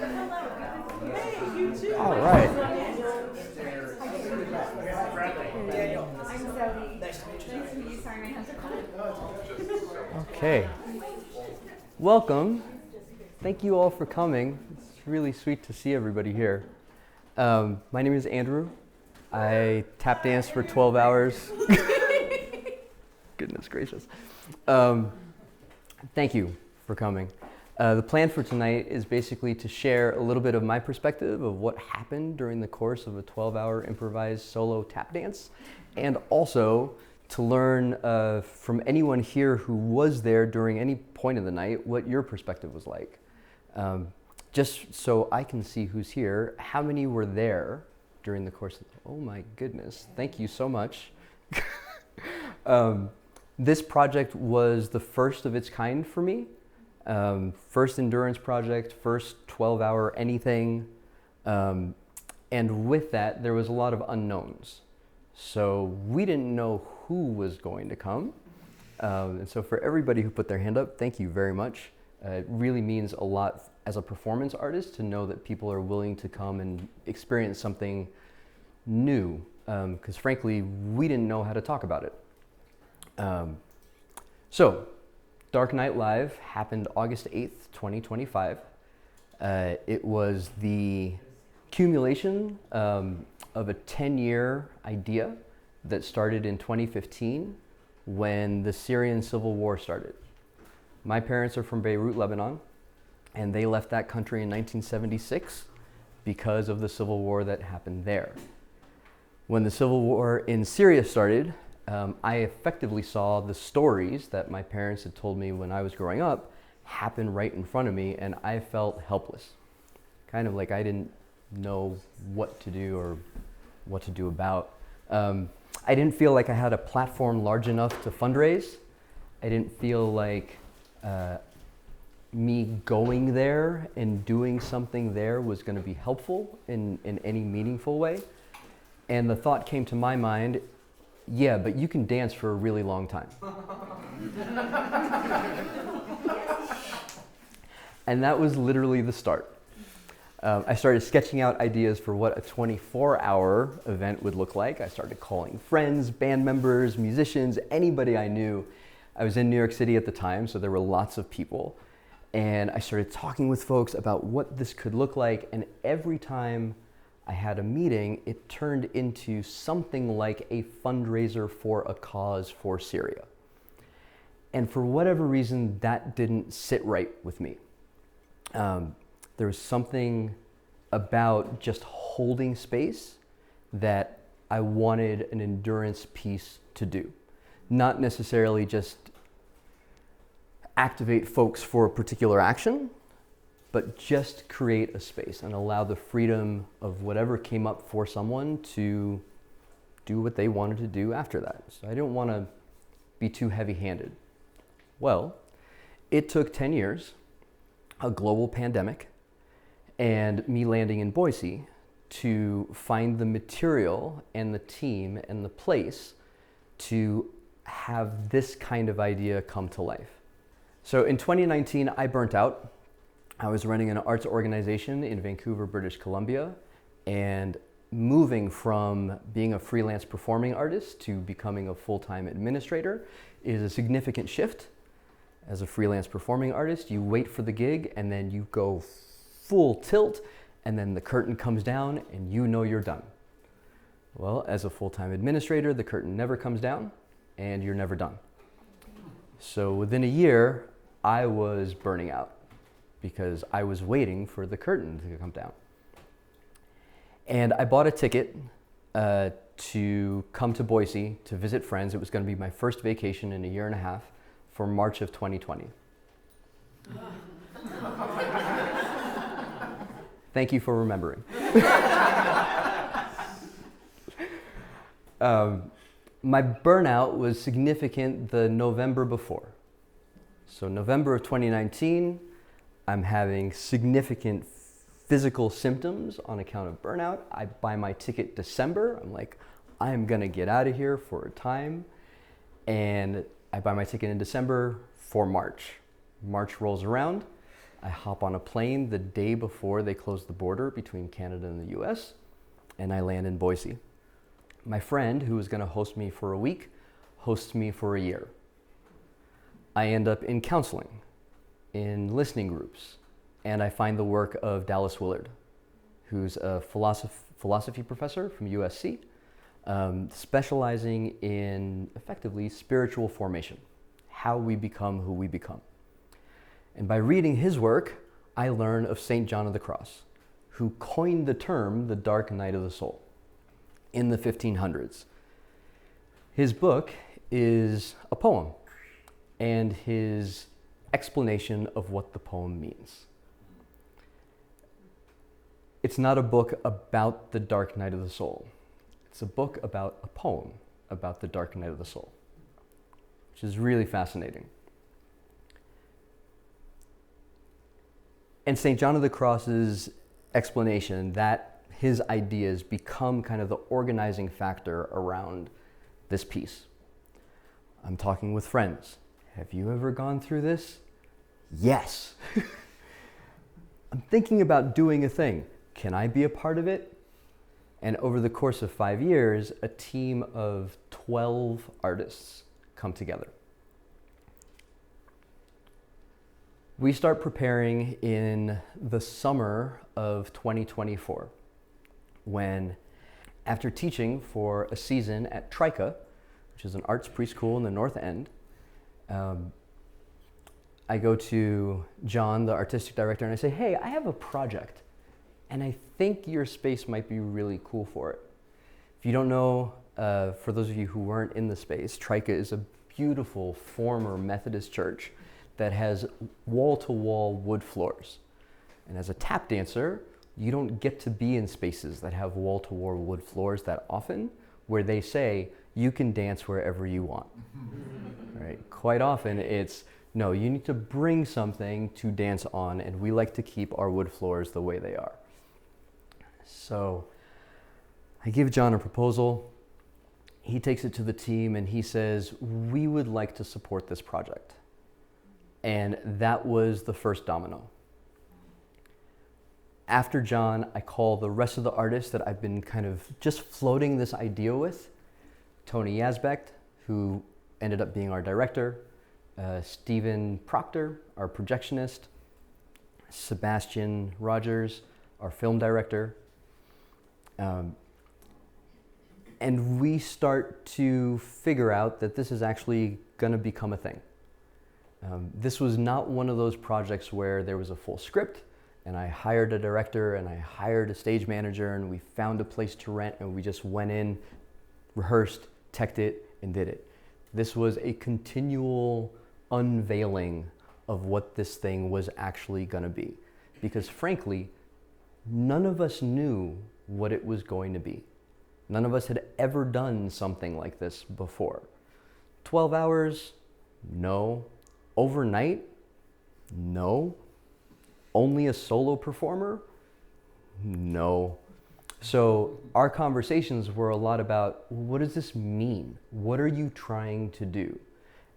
Hey, you too. All right. Daniel. I'm Zoe. Nice to meet you. Nice to meet you. Sorry, my hands are cold. Okay. Welcome. Thank you all for coming. It's really sweet to see everybody here. My name is Andrew. I tap danced for 12 hours. Goodness gracious. Thank you for coming. The plan for tonight is basically to share a little bit of my perspective of what happened during the course of a 12-hour improvised solo tap dance, and also to learn from anyone here who was there during any point of the night what your perspective was like. Just so I can see who's here, how many were there during the course of, oh my goodness, thank you so much. This project was the first of its kind for me. First endurance project, first 12-hour anything. And with that, there was a lot of unknowns. So we didn't know who was going to come. And so for everybody who put their hand up, thank you very much. It really means a lot as a performance artist to know that people are willing to come and experience something new. Because frankly, we didn't know how to talk about it. So, Dark Night Live happened August 8th, 2025. It was the accumulation of a 10-year idea that started in 2015 when the Syrian civil war started. My parents are from Beirut, Lebanon, and they left that country in 1976 because of the civil war that happened there. When the civil war in Syria started, I effectively saw the stories that my parents had told me when I was growing up happen right in front of me, and I felt helpless. Kind of like I didn't know what to do or what to do about. I didn't feel like I had a platform large enough to fundraise. I didn't feel like me going there and doing something there was going to be helpful in any meaningful way. And the thought came to my mind, yeah, but you can dance for a really long time. And that was literally the start. I started sketching out ideas for what a 24-hour event would look like. I started calling friends, band members, musicians, anybody I knew. I was in New York City at the time, so there were lots of people. And I started talking with folks about what this could look like, and every time I had a meeting, it turned into something like a fundraiser for a cause for Syria. And for whatever reason, that didn't sit right with me. There was something about just holding space that I wanted an endurance piece to do. Not necessarily just activate folks for a particular action, but just create a space and allow the freedom of whatever came up for someone to do what they wanted to do after that. So I didn't want to be too heavy-handed. Well, it took 10 years, a global pandemic, and me landing in Boise to find the material and the team and the place to have this kind of idea come to life. So in 2019, I burnt out. I was running an arts organization in Vancouver, British Columbia, and moving from being a freelance performing artist to becoming a full-time administrator is a significant shift. As a freelance performing artist, you wait for the gig and then you go full tilt, and then the curtain comes down and you know you're done. Well, as a full-time administrator, the curtain never comes down and you're never done. So within a year, I was burning out because I was waiting for the curtain to come down. And I bought a ticket to come to Boise to visit friends. It was going to be my first vacation in a year and a half for March of 2020. Thank you for remembering. My burnout was significant the November before. So November of 2019, I'm having significant physical symptoms on account of burnout. I buy my ticket December. I'm like, I'm gonna get out of here for a time. And I buy my ticket in December for March. March rolls around I hop on a plane the day before they close the border between Canada and the US, and I land in Boise. My friend, who was going to host me for a week, hosts me for a year. I end up in counseling, in listening groups, and I find the work of Dallas Willard, who's a philosophy professor from USC, specializing in effectively spiritual formation, how we become who we become. And by reading his work, I learn of St. John of the Cross, who coined the term the dark night of the soul in the 1500s. His book is a poem and his explanation of what the poem means. It's not a book about the dark night of the soul. It's a book about a poem about the dark night of the soul, which is really fascinating. And St. John of the Cross's explanation that his ideas become kind of the organizing factor around this piece. I'm talking with friends. Have you ever gone through this? Yes. I'm thinking about doing a thing. Can I be a part of it? And over the course of 5 years, a team of 12 artists come together. We start preparing in the summer of 2024, when, after teaching for a season at Trika, which is an arts preschool in the North End, I go to John, the artistic director, and I say, hey, I have a project, and I think your space might be really cool for it. If you don't know, for those of you who weren't in the space, Trika is a beautiful former Methodist church that has wall-to-wall wood floors. And as a tap dancer, you don't get to be in spaces that have wall-to-wall wood floors that often, where they say, you can dance wherever you want. Right? Quite often it's, no, you need to bring something to dance on, and we like to keep our wood floors the way they are. So I give John a proposal. He takes it to the team and he says, we would like to support this project. And that was the first domino. After John, I call the rest of the artists that I've been kind of just floating this idea with. Tony Yazbecht, who ended up being our director, Stephen Proctor, our projectionist, Sebastian Rogers, our film director. And we start to figure out that this is actually going to become a thing. This was not one of those projects where there was a full script and I hired a director and I hired a stage manager and we found a place to rent and we just went in, rehearsed, teched it, and did it. This was a continual unveiling of what this thing was actually going to be. Because frankly, none of us knew what it was going to be. None of us had ever done something like this before. 12 hours? No. Overnight? No. Only a solo performer? No. So our conversations were a lot about, what does this mean? What are you trying to do?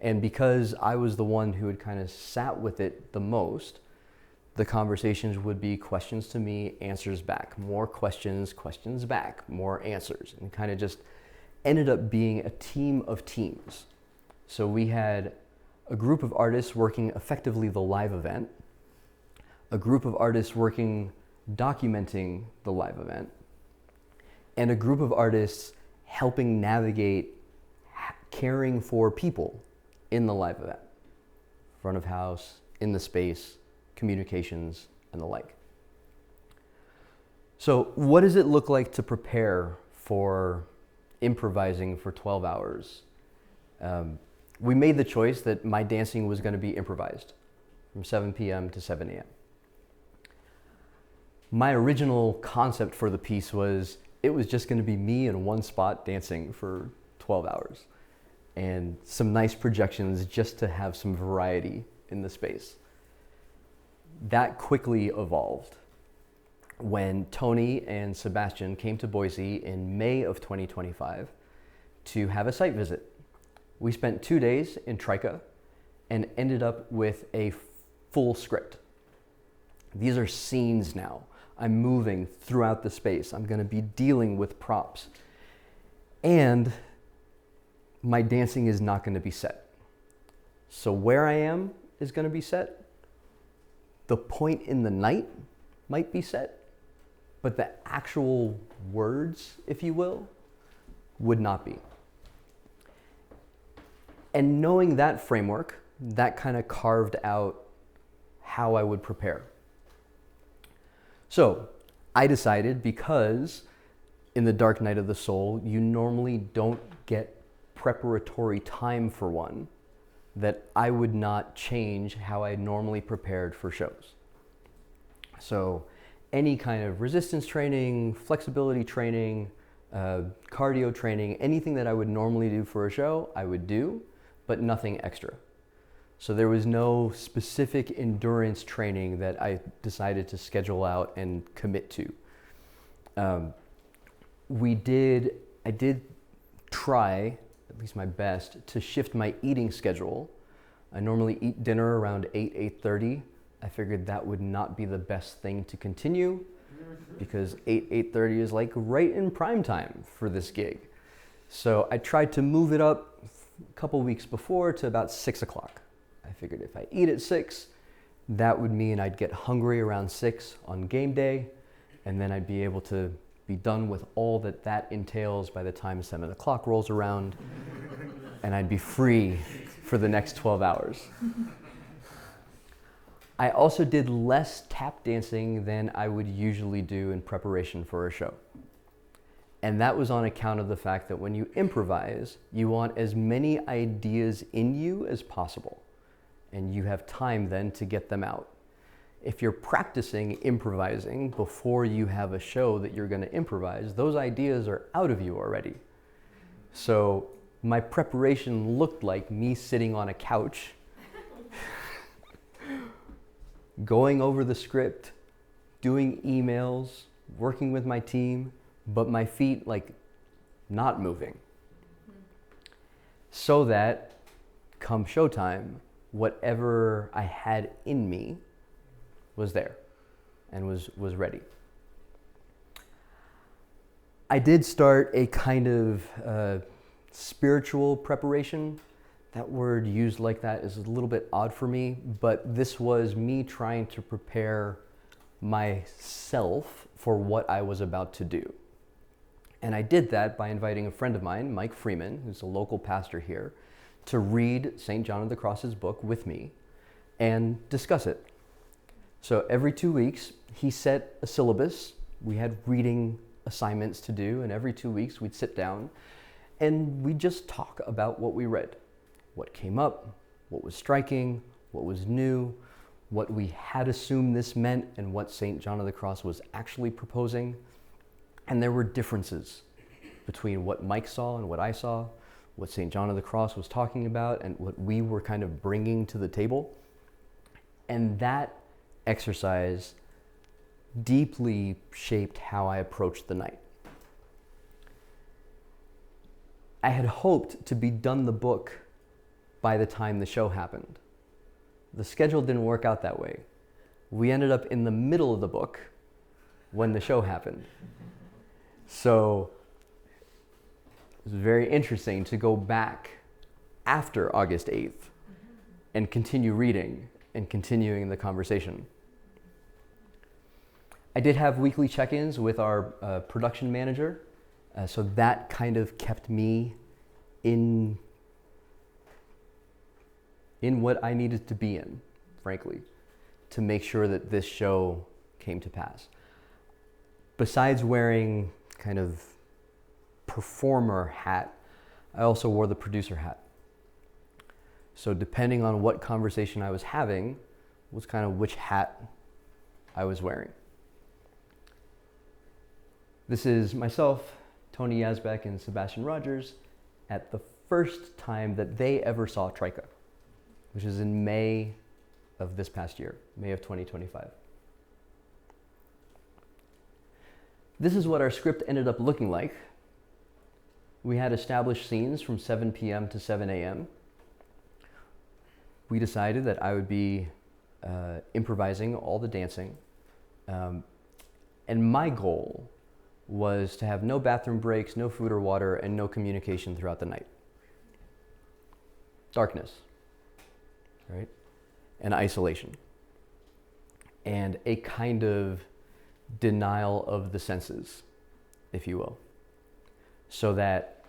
And because I was the one who had kind of sat with it the most, the conversations would be questions to me, answers back, more questions, questions back, more answers, and kind of just ended up being a team of teams. So we had a group of artists working effectively the live event, a group of artists working documenting the live event, and a group of artists helping navigate caring for people in the live event, front of house, in the space, communications, and the like. So what does it look like to prepare for improvising for 12 hours? We made the choice that my dancing was going to be improvised from 7 p.m. to 7 a.m. My original concept for the piece was it was just going to be me in one spot dancing for 12 hours and some nice projections just to have some variety in the space. That quickly evolved when Tony and Sebastian came to Boise in May of 2025 to have a site visit. We spent 2 days in Trika and ended up with a full script. These are scenes now. I'm moving throughout the space. I'm going to be dealing with props. And my dancing is not going to be set. So where I am is going to be set. The point in the night might be set. But the actual words, if you will, would not be. And knowing that framework, that kind of carved out how I would prepare. So I decided, because in the dark night of the soul, you normally don't get preparatory time for one, that I would not change how I normally prepared for shows. So any kind of resistance training, flexibility training, cardio training, anything that I would normally do for a show, I would do, but nothing extra. So there was no specific endurance training that I decided to schedule out and commit to. I did try, at least my best, to shift my eating schedule. I normally eat dinner around 8:30. I figured that would not be the best thing to continue, because 8:30 is like right in prime time for this gig. So I tried to move it up a couple weeks before to about 6 o'clock. I figured if I eat at 6, that would mean I'd get hungry around 6 on game day, and then I'd be able to be done with all that entails by the time 7 o'clock rolls around, and I'd be free for the next 12 hours. I also did less tap dancing than I would usually do in preparation for a show. And that was on account of the fact that when you improvise, you want as many ideas in you as possible. And you have time then to get them out. If you're practicing improvising before you have a show that you're going to improvise, those ideas are out of you already. So my preparation looked like me sitting on a couch, going over the script, doing emails, working with my team, but my feet like not moving. So that come showtime, whatever I had in me was there and was ready. I did start a kind of spiritual preparation. That word used like that is a little bit odd for me, but this was me trying to prepare myself for what I was about to do. And I did that by inviting a friend of mine, Mike Freeman, who's a local pastor here, to read St. John of the Cross's book with me and discuss it. So every 2 weeks, he set a syllabus. We had reading assignments to do, and every 2 weeks we'd sit down and we'd just talk about what we read, what came up, what was striking, what was new, what we had assumed this meant, and what St. John of the Cross was actually proposing. And there were differences between what Mike saw and what I saw, what St. John of the Cross was talking about, and what we were kind of bringing to the table. And that exercise deeply shaped how I approached the night. I had hoped to be done the book by the time the show happened. The schedule didn't work out that way. We ended up in the middle of the book when the show happened. So it was very interesting to go back after August 8th and continue reading and continuing the conversation. I did have weekly check-ins with our production manager, so that kind of kept me in what I needed to be in, frankly, to make sure that this show came to pass. Besides wearing kind of performer hat, I also wore the producer hat. So depending on what conversation I was having was kind of which hat I was wearing. This is myself, Tony Yazbek, and Sebastian Rogers at the first time that they ever saw Trika, which is in May of this past year, May of 2025. This is what our script ended up looking like. We had established scenes from 7 p.m. to 7 a.m. We decided that I would be improvising all the dancing. And my goal was to have no bathroom breaks, no food or water, and no communication throughout the night. Darkness, right? And isolation. And a kind of denial of the senses, if you will. So that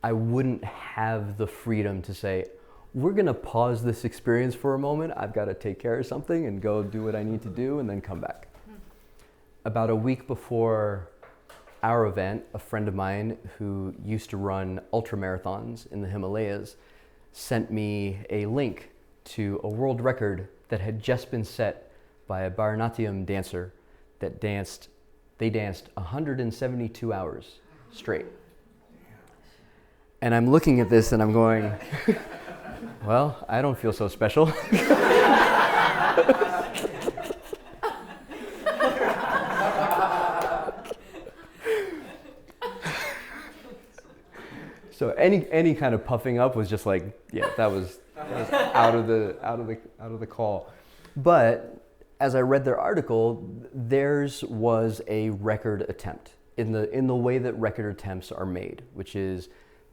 I wouldn't have the freedom to say, we're gonna pause this experience for a moment. I've gotta take care of something and go do what I need to do and then come back. About a week before our event, a friend of mine who used to run ultra marathons in the Himalayas sent me a link to a world record that had just been set by a Bharatanatyam dancer that danced 172 hours straight. And I'm looking at this and I'm going, well, I don't feel so special. So any kind of puffing up was just like, yeah, that was out of the call. But as I read their article, theirs was a record attempt in the way that record attempts are made, which is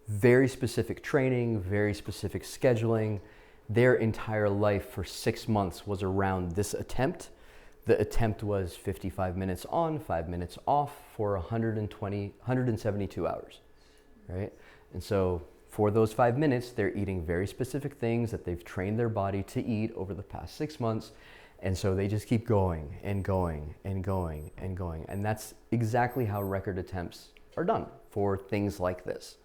very specific training, very specific scheduling. Their entire life for 6 months was around this attempt. The attempt was 55 minutes on, 5 minutes off for 172 hours, right? And so for those 5 minutes, they're eating very specific things that they've trained their body to eat over the past 6 months. And so they just keep going and going and going and going. And that's exactly how record attempts are done for things like this.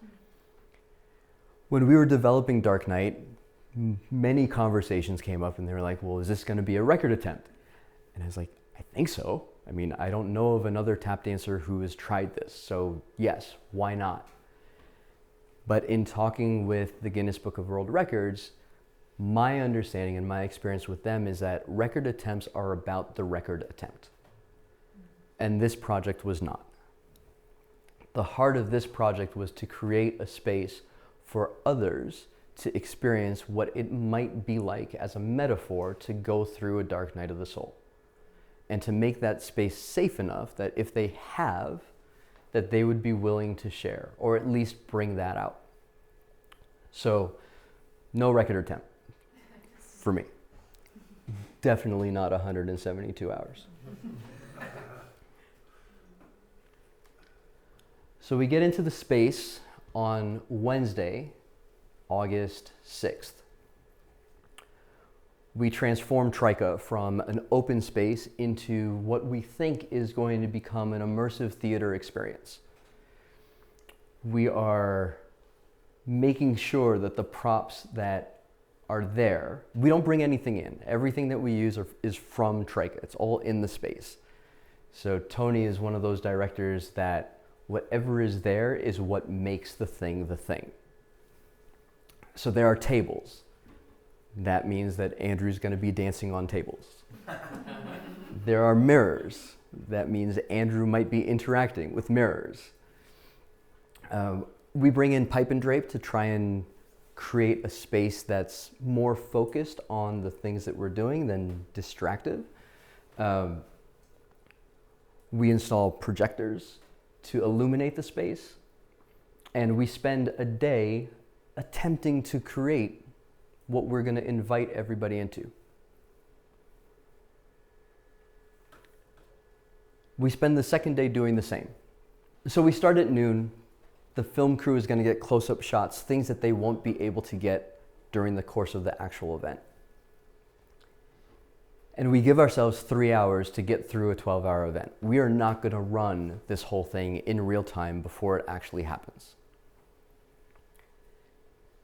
When we were developing Dark Knight, many conversations came up and they were like, well, is this going to be a record attempt? And I was like, I think so. I mean, I don't know of another tap dancer who has tried this. So yes, why not? But in talking with the Guinness Book of World Records, my understanding and my experience with them is that record attempts are about the record attempt. And this project was not. The heart of this project was to create a space for others to experience what it might be like as a metaphor to go through a dark night of the soul. And to make that space safe enough that if they have, that they would be willing to share, or at least bring that out. So, no record attempt for me. Definitely not 172 hours. So we get into the space on Wednesday, August 6th. We transform Trika from an open space into what we think is going to become an immersive theater experience. We are making sure that the props that are there, we don't bring anything in. Everything that we use is from Trika. It's all in the space. So Tony is one of those directors that whatever is there is what makes the thing the thing. So there are tables. That means that Andrew's going to be dancing on tables. There are mirrors. That means Andrew might be interacting with mirrors. We bring in pipe and drape to try and create a space that's more focused on the things that we're doing than distractive. We install projectors to illuminate the space. And we spend a day attempting to create what we're going to invite everybody into. We spend the second day doing the same. So we start at noon. The film crew is going to get close-up shots, things that they won't be able to get during the course of the actual event. And we give ourselves 3 hours to get through a 12-hour event. We are not going to run this whole thing in real time before it actually happens.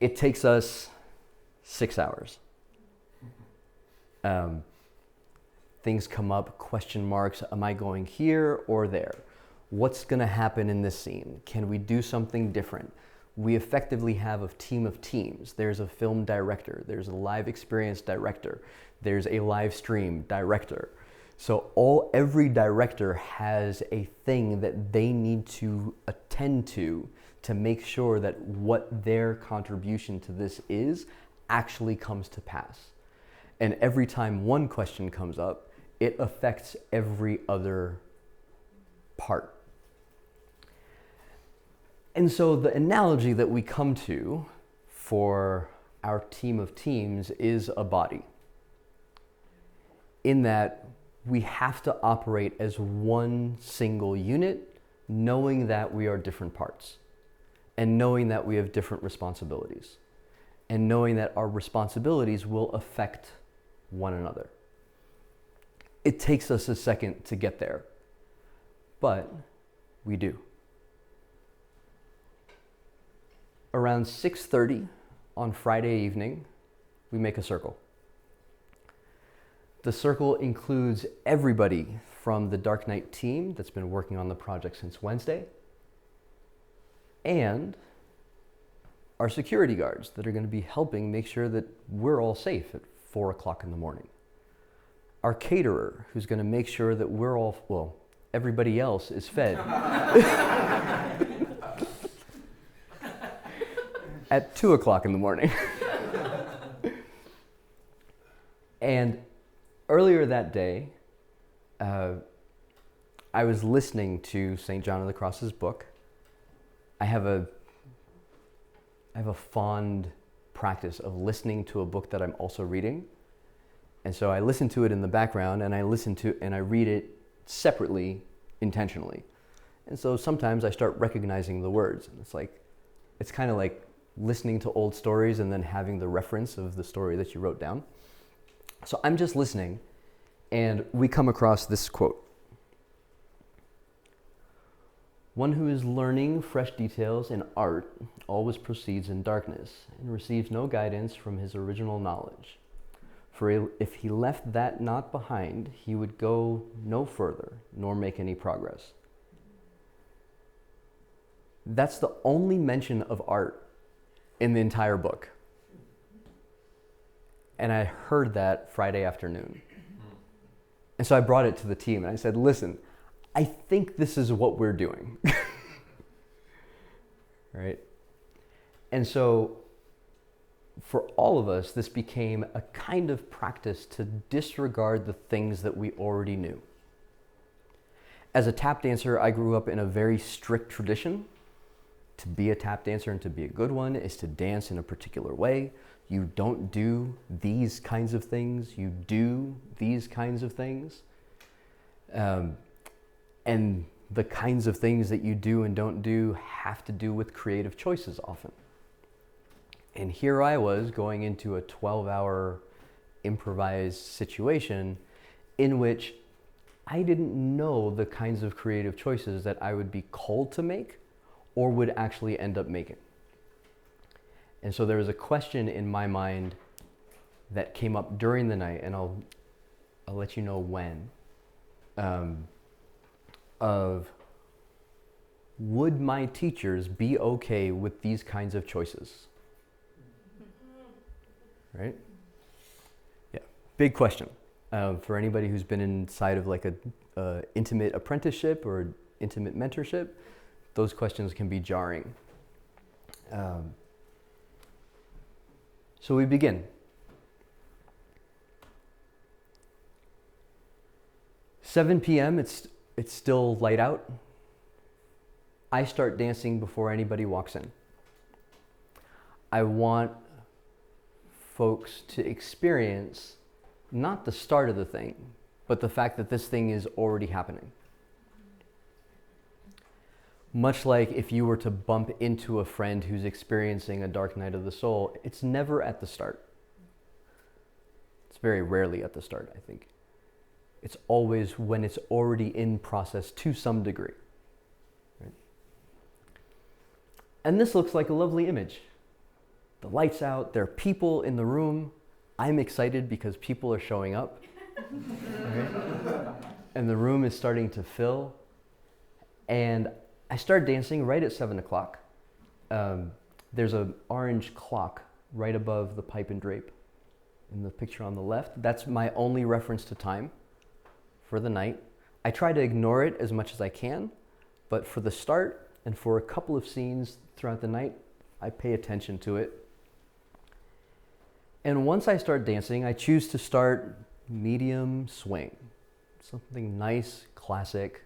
It takes us 6 hours. Things come up, question marks, am I going here or there? What's going to happen in this scene? Can we do something different? We effectively have a team of teams. There's a film director, there's a live experience director, there's a live stream director. So every director has a thing that they need to attend to make sure that what their contribution to this is actually comes to pass. And every time one question comes up, it affects every other part. And so the analogy that we come to for our team of teams is a body, in that we have to operate as one single unit, knowing that we are different parts, and knowing that we have different responsibilities, and knowing that our responsibilities will affect one another. It takes us a second to get there, but we do. Around 6:30 on Friday evening, we make a circle. The circle includes everybody from the Dark Knight team that's been working on the project since Wednesday, and our security guards that are going to be helping make sure that we're all safe at 4 o'clock in the morning. Our caterer, who's going to make sure that we're all, well, everybody else is fed at 2 o'clock in the morning. And earlier that day, I was listening to St. John of the Cross's book. I have a fond practice of listening to a book that I'm also reading. And so I listen to it in the background, and I read it separately, intentionally. And so sometimes I start recognizing the words. And it's kind of like listening to old stories and then having the reference of the story that you wrote down. So I'm just listening, and we come across this quote. One who is learning fresh details in art always proceeds in darkness and receives no guidance from his original knowledge. For if he left that not behind, he would go no further, nor make any progress. That's the only mention of art in the entire book. And I heard that Friday afternoon. And so I brought it to the team and I said, listen, I think this is what we're doing. Right? And so for all of us, this became a kind of practice to disregard the things that we already knew. As a tap dancer, I grew up in a very strict tradition. To be a tap dancer and to be a good one is to dance in a particular way. You don't do these kinds of things. You do these kinds of things. And the kinds of things that you do and don't do have to do with creative choices often. And here I was going into a 12-hour improvised situation in which I didn't know the kinds of creative choices that I would be called to make or would actually end up making. And so there was a question in my mind that came up during the night, and I'll let you know when, of would my teachers be okay with these kinds of choices? Right? Yeah, big question. For anybody who's been inside of like a intimate apprenticeship or intimate mentorship, those questions can be jarring. So we begin. 7 p.m., it's still light out. I start dancing before anybody walks in. I want folks to experience not the start of the thing, but the fact that this thing is already happening. Much like if you were to bump into a friend who's experiencing a dark night of the soul, it's never at the start. It's very rarely at the start, I think. It's always when it's already in process to some degree. Right? And this looks like a lovely image. The light's out, there are people in the room. I'm excited because people are showing up. Right? And the room is starting to fill. And I start dancing right at 7 o'clock. There's an orange clock right above the pipe and drape in the picture on the left. That's my only reference to time for the night. I try to ignore it as much as I can, but for the start and for a couple of scenes throughout the night, I pay attention to it. And once I start dancing, I choose to start medium swing. Something nice, classic.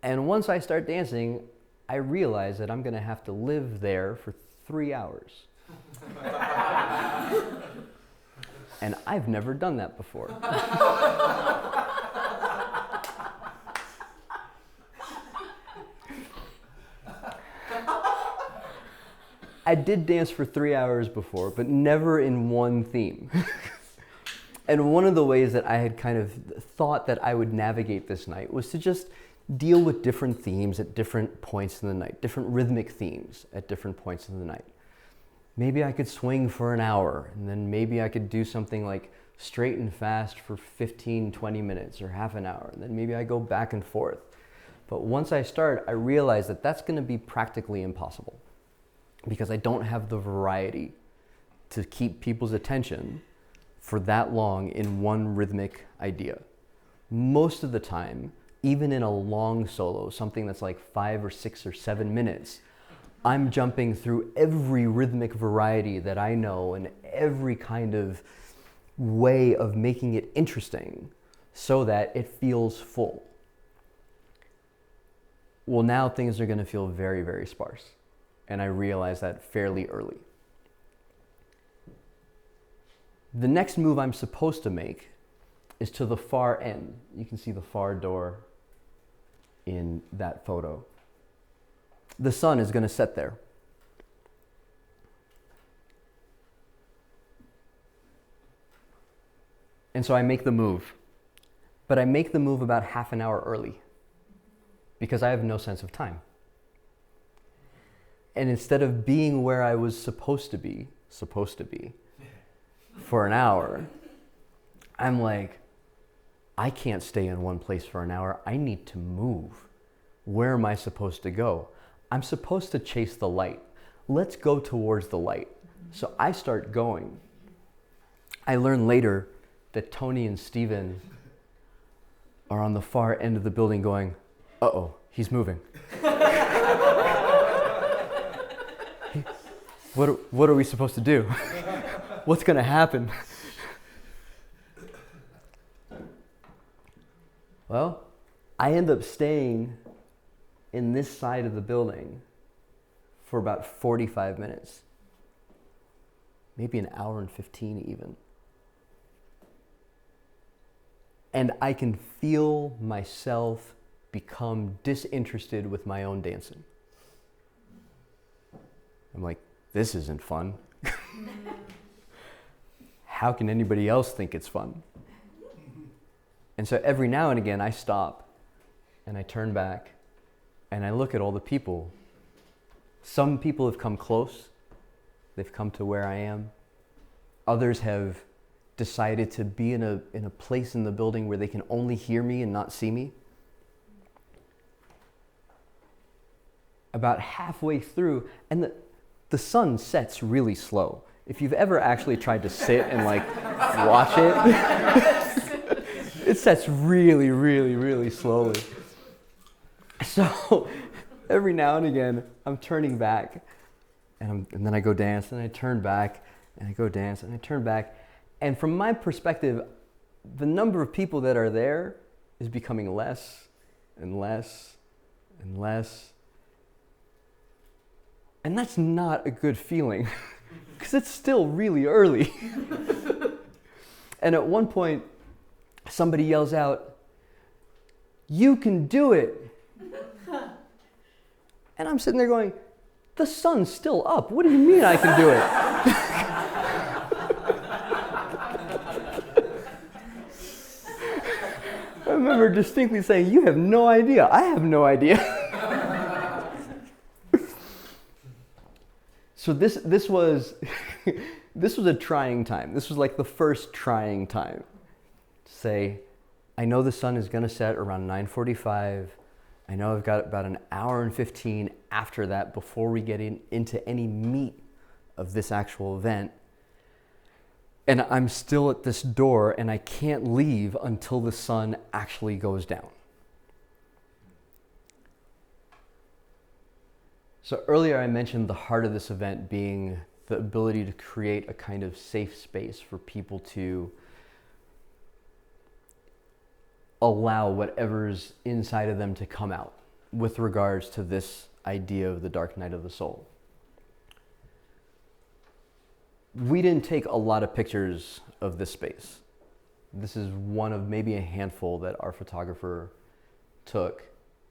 And once I start dancing, I realize that I'm going to have to live there for 3 hours. And I've never done that before. I did dance for 3 hours before, but never in one theme. And one of the ways that I had kind of thought that I would navigate this night was to just deal with different themes at different points in the night, different rhythmic themes at different points in the night. Maybe I could swing for an hour, and then maybe I could do something like straight and fast for 15, 20 minutes or half an hour, and then maybe I go back and forth. But once I start, I realize that that's going to be practically impossible because I don't have the variety to keep people's attention for that long in one rhythmic idea. Most of the time, even in a long solo, something that's like 5 or 6 or 7 minutes, I'm jumping through every rhythmic variety that I know and every kind of way of making it interesting so that it feels full. Well, now things are going to feel very, very sparse. And I realize that fairly early. The next move I'm supposed to make is to the far end. You can see the far door in that photo. The sun is going to set there. And so I make the move. But I make the move about half an hour early because I have no sense of time. And instead of being where I was supposed to be for an hour, I'm like, I can't stay in one place for an hour. I need to move. Where am I supposed to go? I'm supposed to chase the light. Let's go towards the light. So I start going. I learn later that Tony and Steven are on the far end of the building going, uh-oh, he's moving. What are we supposed to do? What's going to happen? Well, I end up staying in this side of the building for about 45 minutes. Maybe an hour and 15 even. And I can feel myself become disinterested with my own dancing. I'm like, this isn't fun. How can anybody else think it's fun? And so every now and again I stop and I turn back and I look at all the people. Some people have come close. They've come to where I am. Others have decided to be in a place in the building where they can only hear me and not see me. About halfway through, and the sun sets really slow. If you've ever actually tried to sit and like watch it, it sets really, really, really slowly. So every now and again, I'm turning back, and then I go dance, and I turn back, and I go dance, and I turn back. And from my perspective, the number of people that are there is becoming less and less and less. And that's not a good feeling, because it's still really early. And at one point, somebody yells out, "You can do it!" And I'm sitting there going, the sun's still up. What do you mean I can do it? I remember distinctly saying, you have no idea. I have no idea. So this was a trying time. This was like the first trying time. To say, I know the sun is going to set around 9:45. I know I've got about an hour and 15 after that before we get into any meat of this actual event. And I'm still at this door and I can't leave until the sun actually goes down. So earlier I mentioned the heart of this event being the ability to create a kind of safe space for people to allow whatever's inside of them to come out with regards to this idea of the dark night of the soul. We didn't take a lot of pictures of this space. This is one of maybe a handful that our photographer took,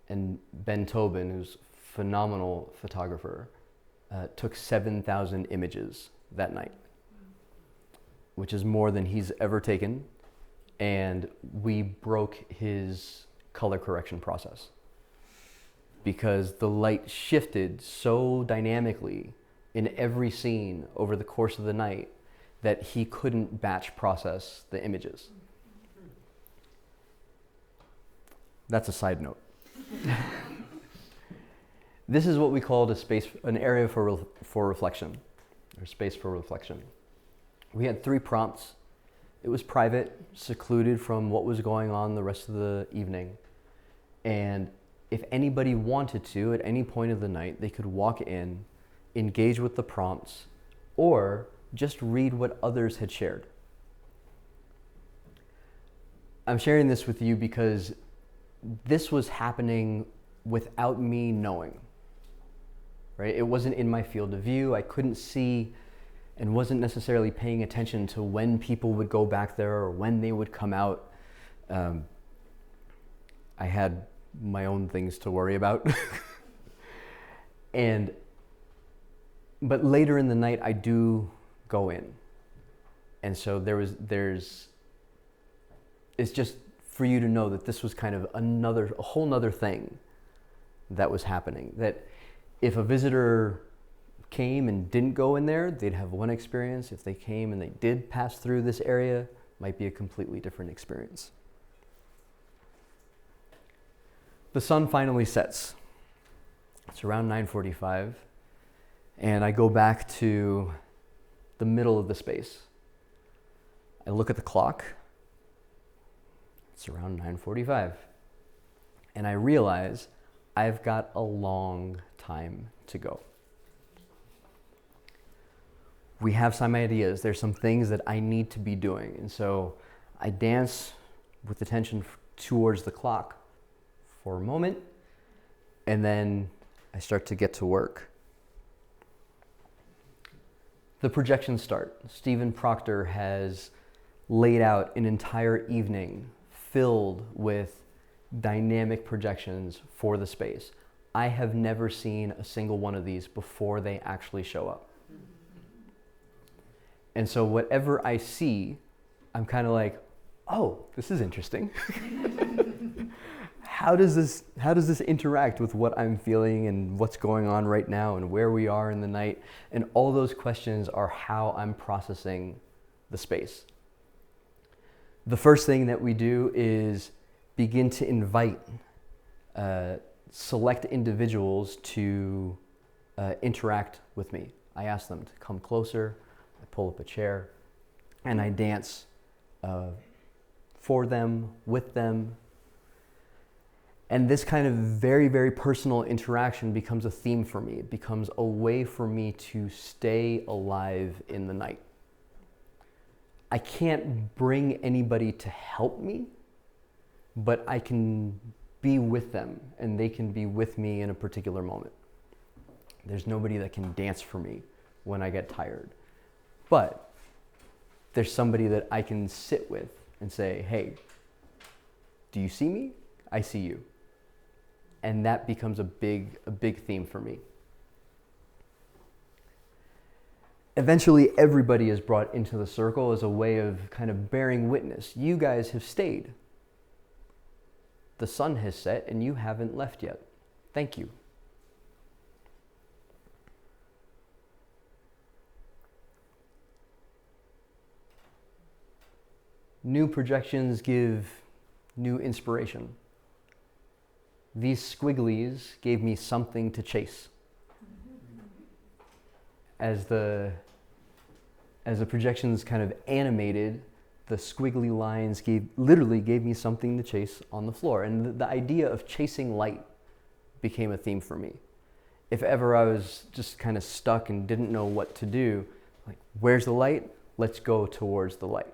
and Ben Tobin, who's a phenomenal photographer, took 7,000 images that night, which is more than he's ever taken, and we broke his color correction process because the light shifted so dynamically in every scene over the course of the night that he couldn't batch process the images. That's a side note. This is what we called an area for reflection, or space for reflection. We had 3 prompts. It was private, secluded from what was going on the rest of the evening. And if anybody wanted to, at any point of the night, they could walk in, engage with the prompts, or just read what others had shared. I'm sharing this with you because this was happening without me knowing, right? It wasn't in my field of view. I couldn't see and wasn't necessarily paying attention to when people would go back there or when they would come out. I had my own things to worry about. But later in the night, I do go in. And so it's just for you to know that this was kind of a whole nother thing that was happening. That if a visitor came and didn't go in there, they'd have one experience. If they came and they did pass through this area, might be a completely different experience. The sun finally sets. It's around 9:45. And I go back to the middle of the space. I look at the clock. It's around 9:45. And I realize I've got a long time to go. We have some ideas. There's some things that I need to be doing. And so I dance with attention towards the clock for a moment. And then I start to get to work. The projections start. Stephen Proctor has laid out an entire evening filled with dynamic projections for the space. I have never seen a single one of these before they actually show up. And so whatever I see, I'm kind of like, oh, this is interesting. How does this interact with what I'm feeling and what's going on right now and where we are in the night? And all those questions are how I'm processing the space. The first thing that we do is begin to invite select individuals to interact with me. I ask them to come closer, I pull up a chair, and I dance for them, with them. And this kind of very, very personal interaction becomes a theme for me. It becomes a way for me to stay alive in the night. I can't bring anybody to help me, but I can be with them and they can be with me in a particular moment. There's nobody that can dance for me when I get tired. But there's somebody that I can sit with and say, hey, do you see me? I see you. And that becomes a big theme for me. Eventually, everybody is brought into the circle as a way of kind of bearing witness. You guys have stayed. The sun has set and you haven't left yet. Thank you. New projections give new inspiration. These squigglies gave me something to chase. As the projections kind of animated, the squiggly lines literally gave me something to chase on the floor. And the idea of chasing light became a theme for me. if ever I was just kind of stuck and didn't know what to do, like, where's the light? Let's go towards the light.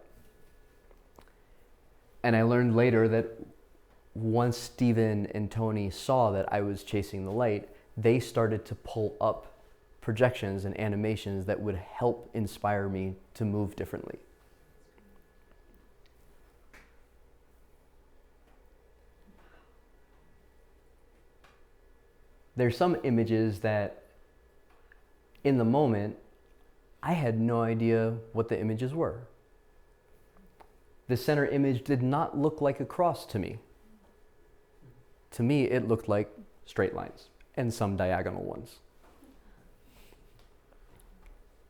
And I learned later that once Steven and Tony saw that I was chasing the light, they started to pull up projections and animations that would help inspire me to move differently. There's some images that in the moment, I had no idea what the images were. The center image did not look like a cross to me. To me, it looked like straight lines and some diagonal ones.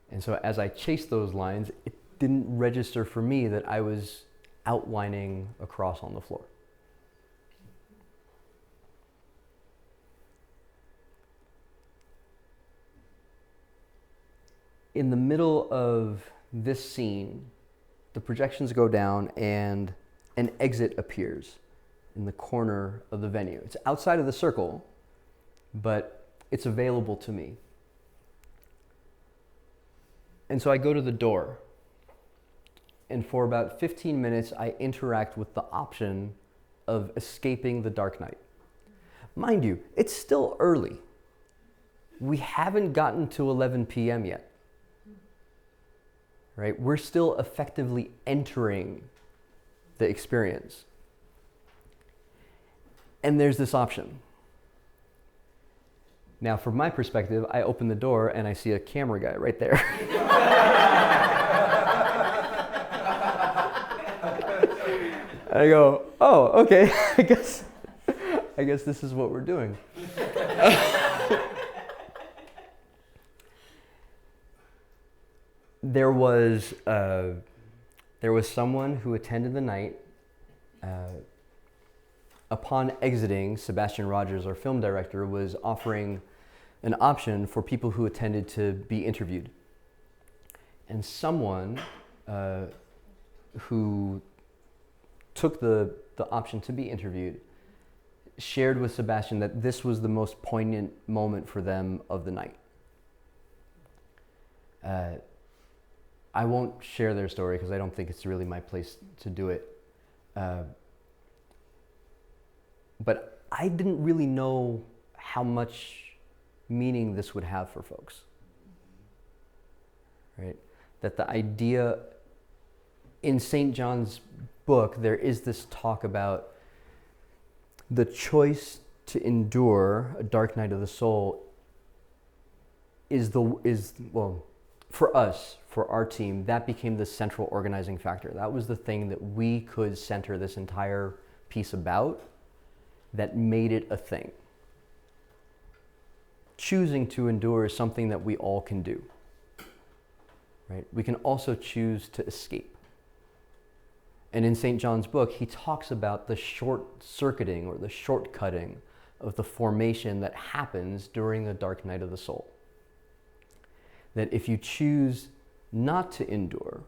And so as I chased those lines, it didn't register for me that I was outlining a cross on the floor. In the middle of this scene, the projections go down and an exit appears in the corner of the venue. It's outside of the circle, but it's available to me. And so I go to the door, and for about 15 minutes, I interact with the option of escaping the dark night. Mind you, it's still early. We haven't gotten to 11 p.m. yet. Right? We're still effectively entering the experience. And there's this option. Now, from my perspective, I open the door and I see a camera guy right there. I go, oh, okay, I guess this is what we're doing. There was someone who attended the night. Upon exiting, Sebastian Rogers, our film director, was offering an option for people who attended to be interviewed. And someone who took the option to be interviewed shared with Sebastian that this was the most poignant moment for them of the night. I won't share their story because I don't think it's really my place to do it. But I didn't really know how much meaning this would have for folks. Right? That the idea in St. John's book, there is this talk about the choice to endure a dark night of the soul for us, for our team, that became the central organizing factor. That was the thing that we could center this entire piece about that made it a thing. Choosing to endure is something that we all can do. Right? We can also choose to escape. And in St. John's book, he talks about the short-circuiting or the shortcutting of the formation that happens during the dark night of the soul. That if you choose not to endure,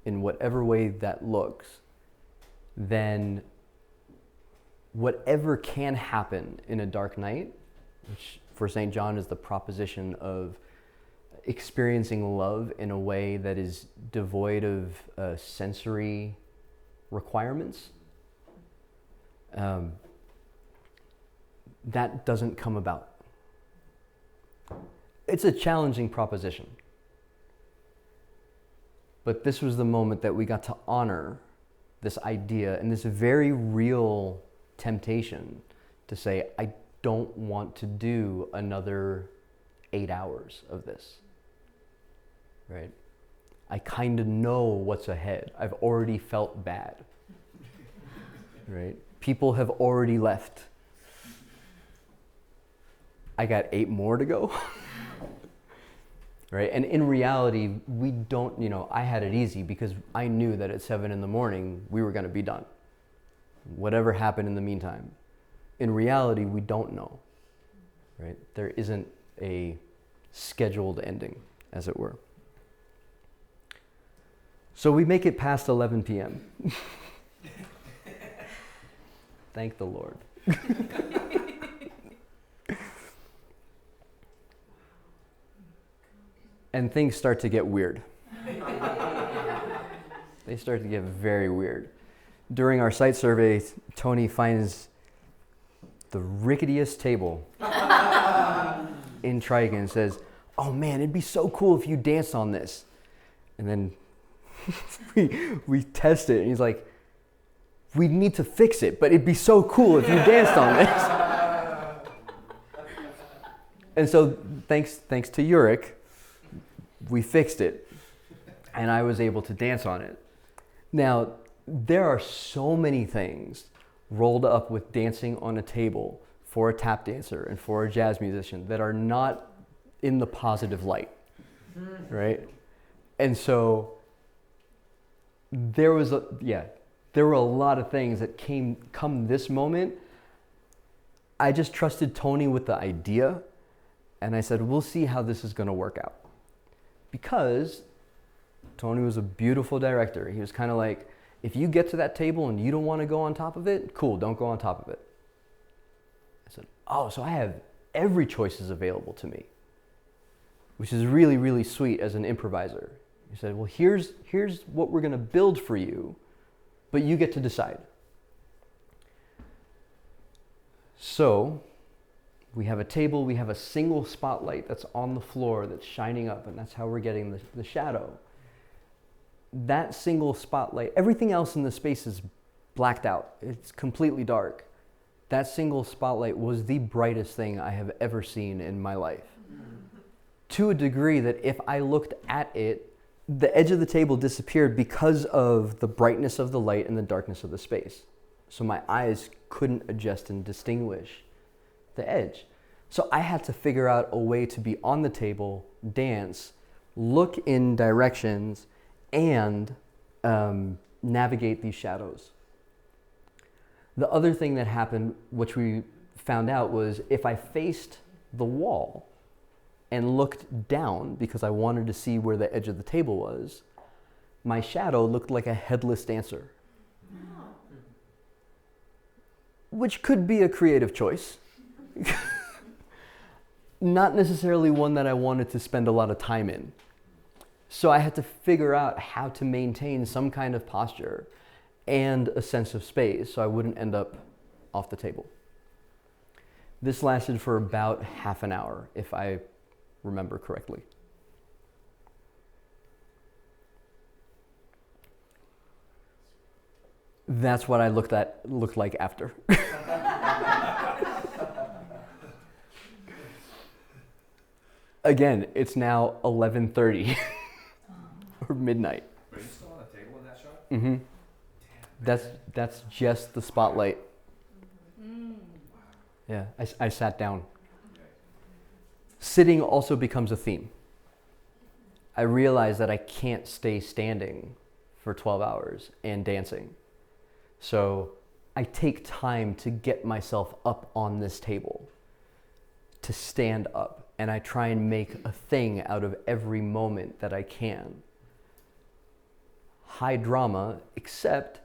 in whatever way that looks, then whatever can happen in a dark night, which for St. John is the proposition of experiencing love in a way that is devoid of sensory requirements, that doesn't come about. It's a challenging proposition. But this was the moment that we got to honor this idea and this very real temptation to say, I don't want to do another 8 hours of this. Right? I kind of know what's ahead. I've already felt bad. Right? People have already left. I got 8 more to go. Right? And in reality, we don't, I had it easy because I knew that at 7 a.m, we were going to be done. Whatever happened in the meantime. In reality, we don't know. Right? There isn't a scheduled ending, as it were. So we make it past 11 p.m. Thank the Lord. And things start to get weird. They start to get very weird. During our site survey, Tony finds the ricketiest table in Triton and says, "Oh man, it'd be so cool if you danced on this." And then we test it, and he's like, "We need to fix it, but it'd be so cool if you danced on this." And so thanks to Yurik, we fixed it, and I was able to dance on it. Now, there are so many things rolled up with dancing on a table for a tap dancer and for a jazz musician that are not in the positive light, right? And so there were a lot of things that come this moment. I just trusted Tony with the idea, and I said, we'll see how this is going to work out. Because Tony was a beautiful director. He was kind of like, if you get to that table and you don't want to go on top of it, cool, don't go on top of it. I said, oh, so I have every choice is available to me, which is really, really sweet as an improviser. He said, well, here's what we're going to build for you, but you get to decide. So we have a table, we have a single spotlight that's on the floor that's shining up, and that's how we're getting the shadow. That single spotlight, everything else in the space is blacked out. It's completely dark. That single spotlight was the brightest thing I have ever seen in my life. To a degree that if I looked at it, the edge of the table disappeared because of the brightness of the light and the darkness of the space. So my eyes couldn't adjust and distinguish the edge. So I had to figure out a way to be on the table, dance, look in directions, and navigate these shadows. The other thing that happened, which we found out, was if I faced the wall and looked down because I wanted to see where the edge of the table was, my shadow looked like a headless dancer. Which could be a creative choice. Not necessarily one that I wanted to spend a lot of time in. So I had to figure out how to maintain some kind of posture and a sense of space so I wouldn't end up off the table. This lasted for about half an hour, if I remember correctly. That's what I looked like after. Again, it's now 11:30 or midnight. Are you still on the table in that shot? Mm-hmm. That's just the spotlight. Yeah, I sat down. Sitting also becomes a theme. I realized that I can't stay standing for 12 hours and dancing. So I take time to get myself up on this table, to stand up, and I try and make a thing out of every moment that I can. High drama, except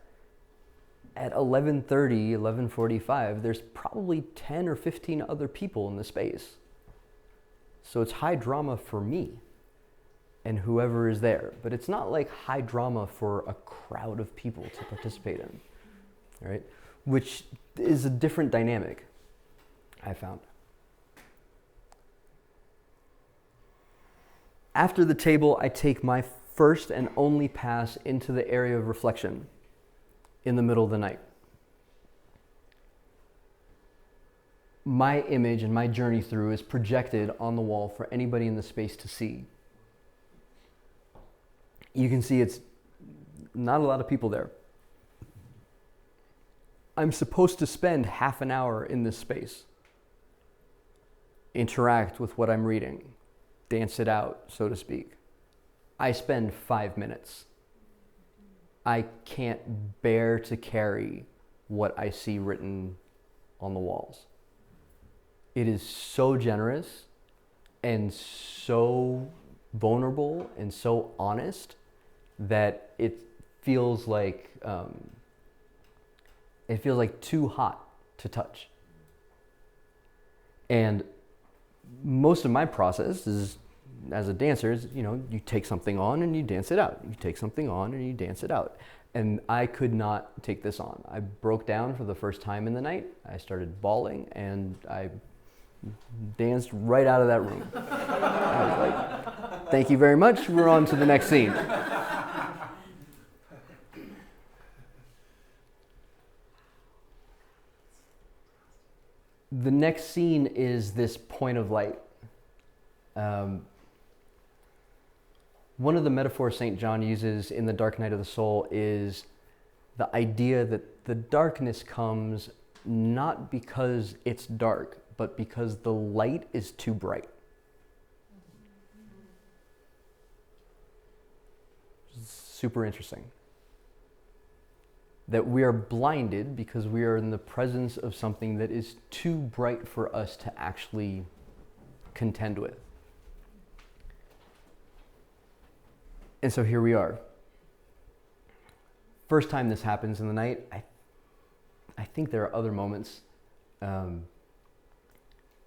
at 11:30, 11:45, there's probably 10 or 15 other people in the space. So it's high drama for me and whoever is there. But it's not like high drama for a crowd of people to participate in, right? Which is a different dynamic, I found. After the table, I take my first and only pass into the area of reflection in the middle of the night. My image and my journey through is projected on the wall for anybody in the space to see. You can see it's not a lot of people there. I'm supposed to spend half an hour in this space, interact with what I'm reading, dance it out, so to speak. I spend 5 minutes. I can't bear to carry what I see written on the walls. It is so generous and so vulnerable and so honest that it feels like too hot to touch. And most of my process is as a dancer, you take something on and you dance it out. You take something on and you dance it out. And I could not take this on. I broke down for the first time in the night. I started bawling and I danced right out of that room. I was like, thank you very much. We're on to the next scene. The next scene is this point of light. One of the metaphors St. John uses in The Dark Night of the Soul is the idea that the darkness comes not because it's dark, but because the light is too bright. Super interesting. That we are blinded because we are in the presence of something that is too bright for us to actually contend with. And so here we are. First time this happens in the night. I think there are other moments, but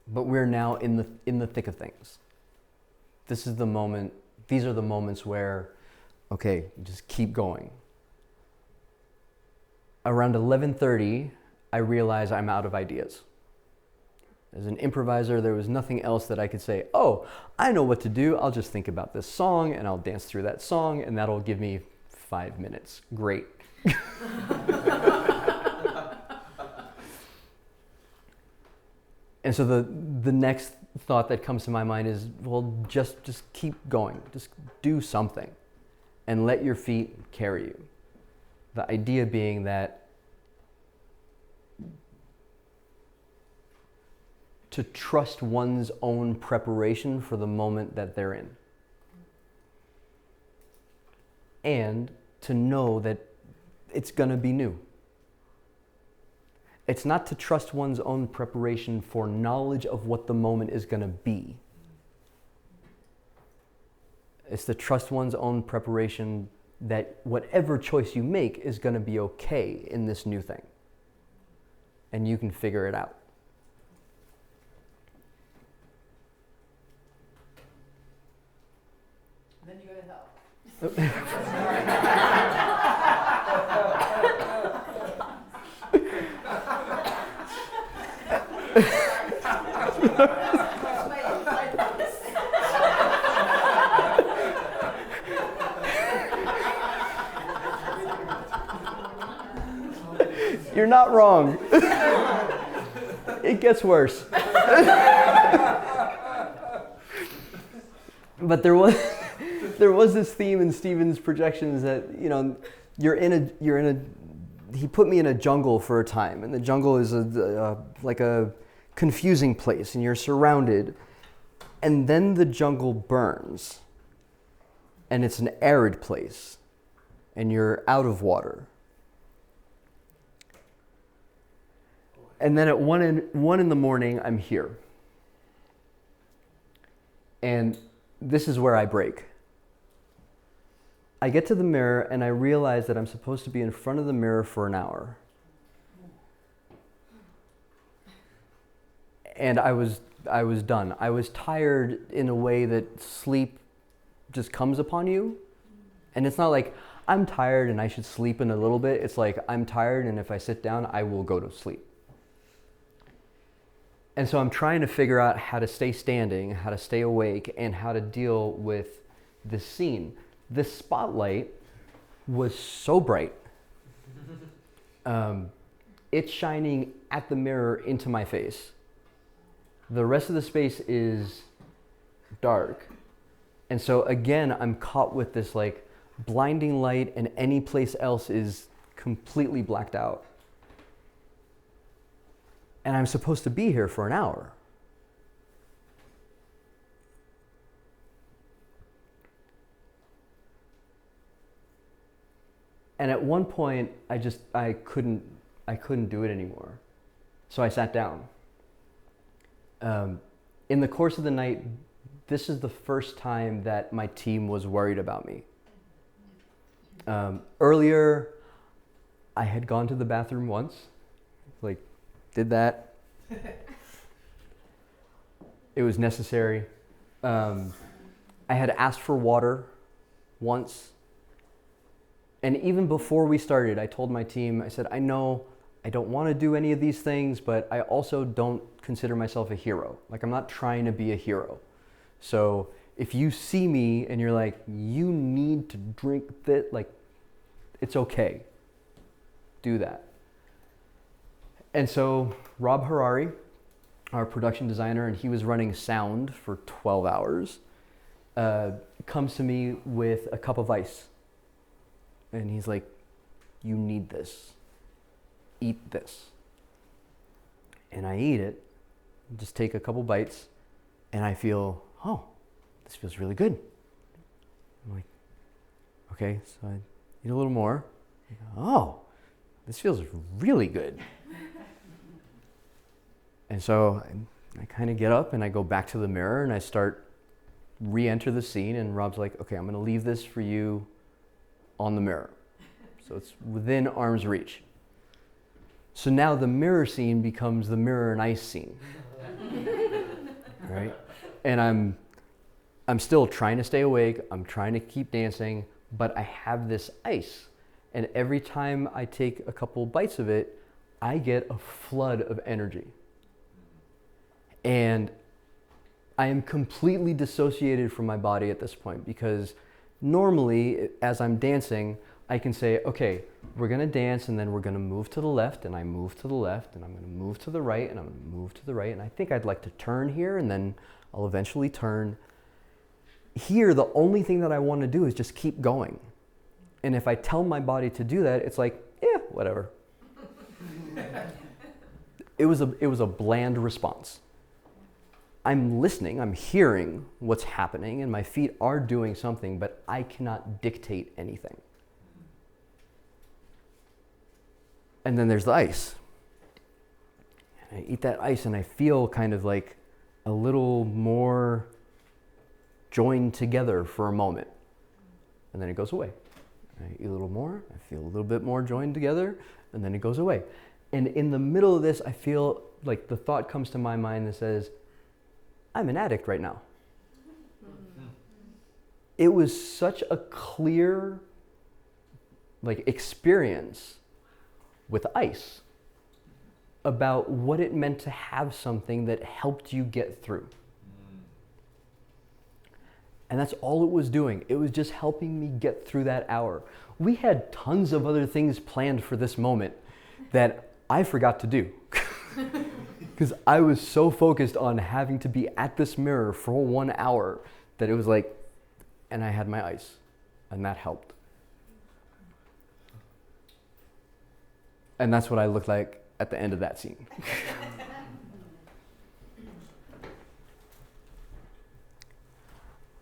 we're now in the thick of things. This is the moment. These are the moments where, okay, just keep going. Around 11:30, I realize I'm out of ideas. As an improviser, there was nothing else that I could say, oh, I know what to do. I'll just think about this song and I'll dance through that song and that'll give me 5 minutes. Great. And so the next thought that comes to my mind is, well, just keep going. Just do something and let your feet carry you. The idea being that to trust one's own preparation for the moment that they're in. And to know that it's going to be new. It's not to trust one's own preparation for knowledge of what the moment is going to be. It's to trust one's own preparation that whatever choice you make is going to be okay in this new thing. And you can figure it out. Then you go to hell. You're not wrong. It gets worse. But there was this theme in Stephen's projections that, he put me in a jungle for a time, and the jungle is like a confusing place, and you're surrounded, and then the jungle burns, and it's an arid place, and you're out of water. And then at 1 in the morning, I'm here. And this is where I break. I get to the mirror and I realize that I'm supposed to be in front of the mirror for an hour. And I was done. I was tired in a way that sleep just comes upon you. And it's not like, I'm tired and I should sleep in a little bit. It's like, I'm tired and if I sit down, I will go to sleep. And so I'm trying to figure out how to stay standing, how to stay awake, and how to deal with this scene. This spotlight was so bright. It's shining at the mirror into my face. The rest of the space is dark. And so again, I'm caught with this like blinding light, and any place else is completely blacked out. And I'm supposed to be here for an hour. And at one point, I couldn't do it anymore. So I sat down. In the course of the night, this is the first time that my team was worried about me. Earlier, I had gone to the bathroom once, did that. It was necessary. I had asked for water once. And even before we started, I told my team, I said, I know I don't want to do any of these things, but I also don't consider myself a hero. Like, I'm not trying to be a hero. So if you see me and you're like, you need to drink this, like, it's okay. Do that. And so Rob Harari, our production designer, and he was running sound for 12 hours, comes to me with a cup of ice. And he's like, you need this. Eat this. And I eat it, just take a couple bites, and I feel, oh, this feels really good. I'm like, okay, so I eat a little more. Oh, this feels really good. And so I kind of get up and I go back to the mirror and I start re-enter the scene, and Rob's like, okay, I'm going to leave this for you on the mirror. So it's within arm's reach. So now the mirror scene becomes the mirror and ice scene. Right? And I'm still trying to stay awake, I'm trying to keep dancing, but I have this ice. And every time I take a couple bites of it, I get a flood of energy. And I am completely dissociated from my body at this point, because normally, as I'm dancing, I can say, okay, we're gonna dance and then we're gonna move to the left, and I move to the left, and I'm gonna move to the right, and I'm gonna move to the right, and I think I'd like to turn here, and then I'll eventually turn. Here, the only thing that I want to do is just keep going. And if I tell my body to do that, it's like, yeah, whatever. It was a bland response. I'm listening, I'm hearing what's happening, and my feet are doing something, but I cannot dictate anything. And then there's the ice. And I eat that ice and I feel kind of like a little more joined together for a moment. And then it goes away. I eat a little more, I feel a little bit more joined together, and then it goes away. And in the middle of this, I feel like the thought comes to my mind that says, I'm an addict right now. It was such a clear experience with ice about what it meant to have something that helped you get through. And that's all it was doing. It was just helping me get through that hour. We had tons of other things planned for this moment that I forgot to do. Because I was so focused on having to be at this mirror for 1 hour that it was like, and I had my ice, and that helped. And that's what I looked like at the end of that scene.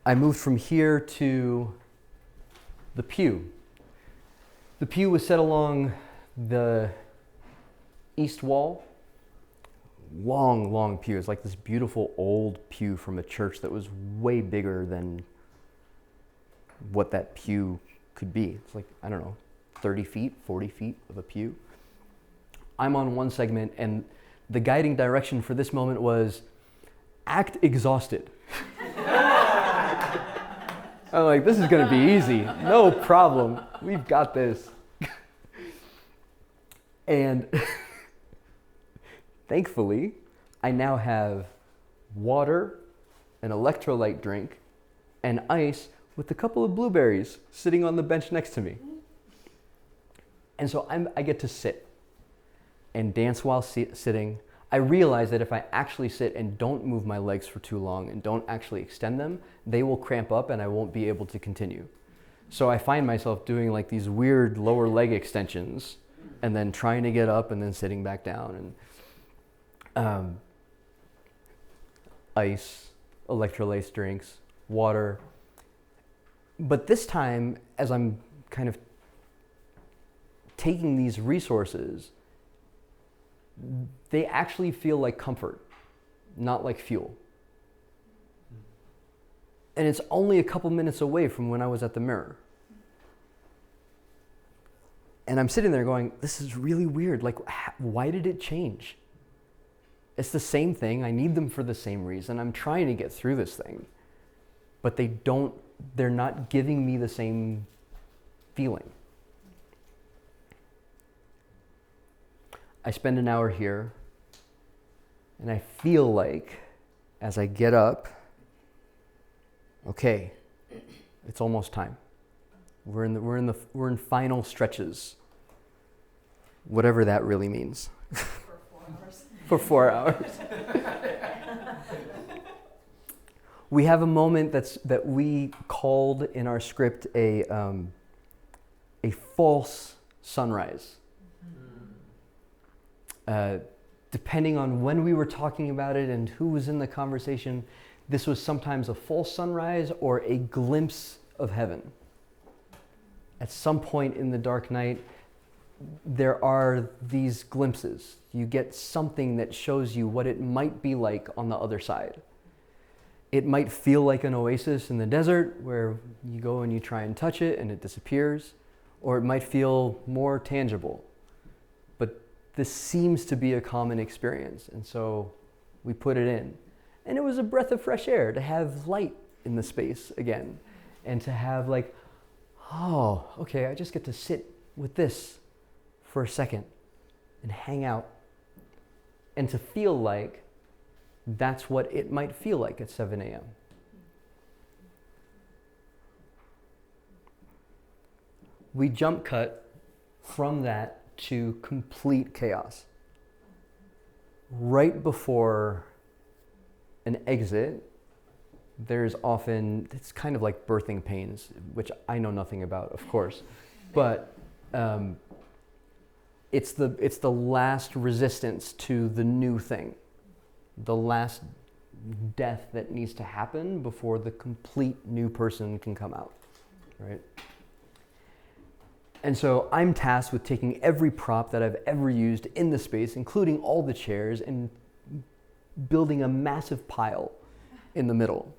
I moved from here to the pew. The pew was set along the east wall. Long, long pew. It's like this beautiful old pew from a church that was way bigger than what that pew could be. It's like, I don't know, 30 feet, 40 feet of a pew. I'm on one segment, and the guiding direction for this moment was, act exhausted. I'm like, this is gonna be easy. No problem. We've got this. And thankfully, I now have water, an electrolyte drink, and ice with a couple of blueberries sitting on the bench next to me. And so I get to sit and dance while sitting. I realize that if I actually sit and don't move my legs for too long and don't actually extend them, they will cramp up and I won't be able to continue. So I find myself doing like these weird lower leg extensions and then trying to get up and then sitting back down. And ice, electrolyte drinks, water. But this time, as I'm kind of taking these resources, they actually feel like comfort, not like fuel. And it's only a couple minutes away from when I was at the mirror. And I'm sitting there going, this is really weird. Like, why did it change? It's the same thing. I need them for the same reason. I'm trying to get through this thing. but they're not giving me the same feeling. I spend an hour here, and I feel like as I get up, okay, it's almost time. We're in final stretches, whatever that really means. For 4 hours. For 4 hours. We have a moment that we called in our script a false sunrise. Depending on when we were talking about it and who was in the conversation, this was sometimes a false sunrise or a glimpse of heaven. At some point in the dark night, there are these glimpses. You get something that shows you what it might be like on the other side. It might feel like an oasis in the desert where you go and you try and touch it and it disappears, or it might feel more tangible. But this seems to be a common experience, and so we put it in. And it was a breath of fresh air to have light in the space again, and to have like, oh, okay, I just get to sit with this for a second and hang out, and to feel like that's what it might feel like at 7 a.m. We jump cut from that to complete chaos. Right before an exit, there's often, it's kind of like birthing pains, which I know nothing about, of course, but it's the last resistance to the new thing, the last death that needs to happen before the complete new person can come out, right? And so I'm tasked with taking every prop that I've ever used in the space, including all the chairs, and building a massive pile in the middle.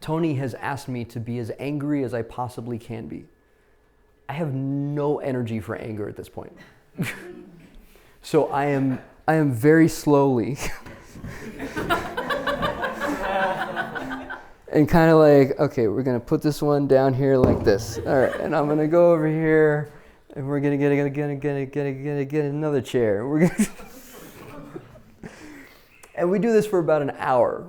Tony has asked me to be as angry as I possibly can be. I have no energy for anger at this point. So I am very slowly and kind of like, okay, we're gonna put this one down here like this. All right, and I'm gonna go over here, and we're gonna get another chair. We're gonna and we do this for about an hour,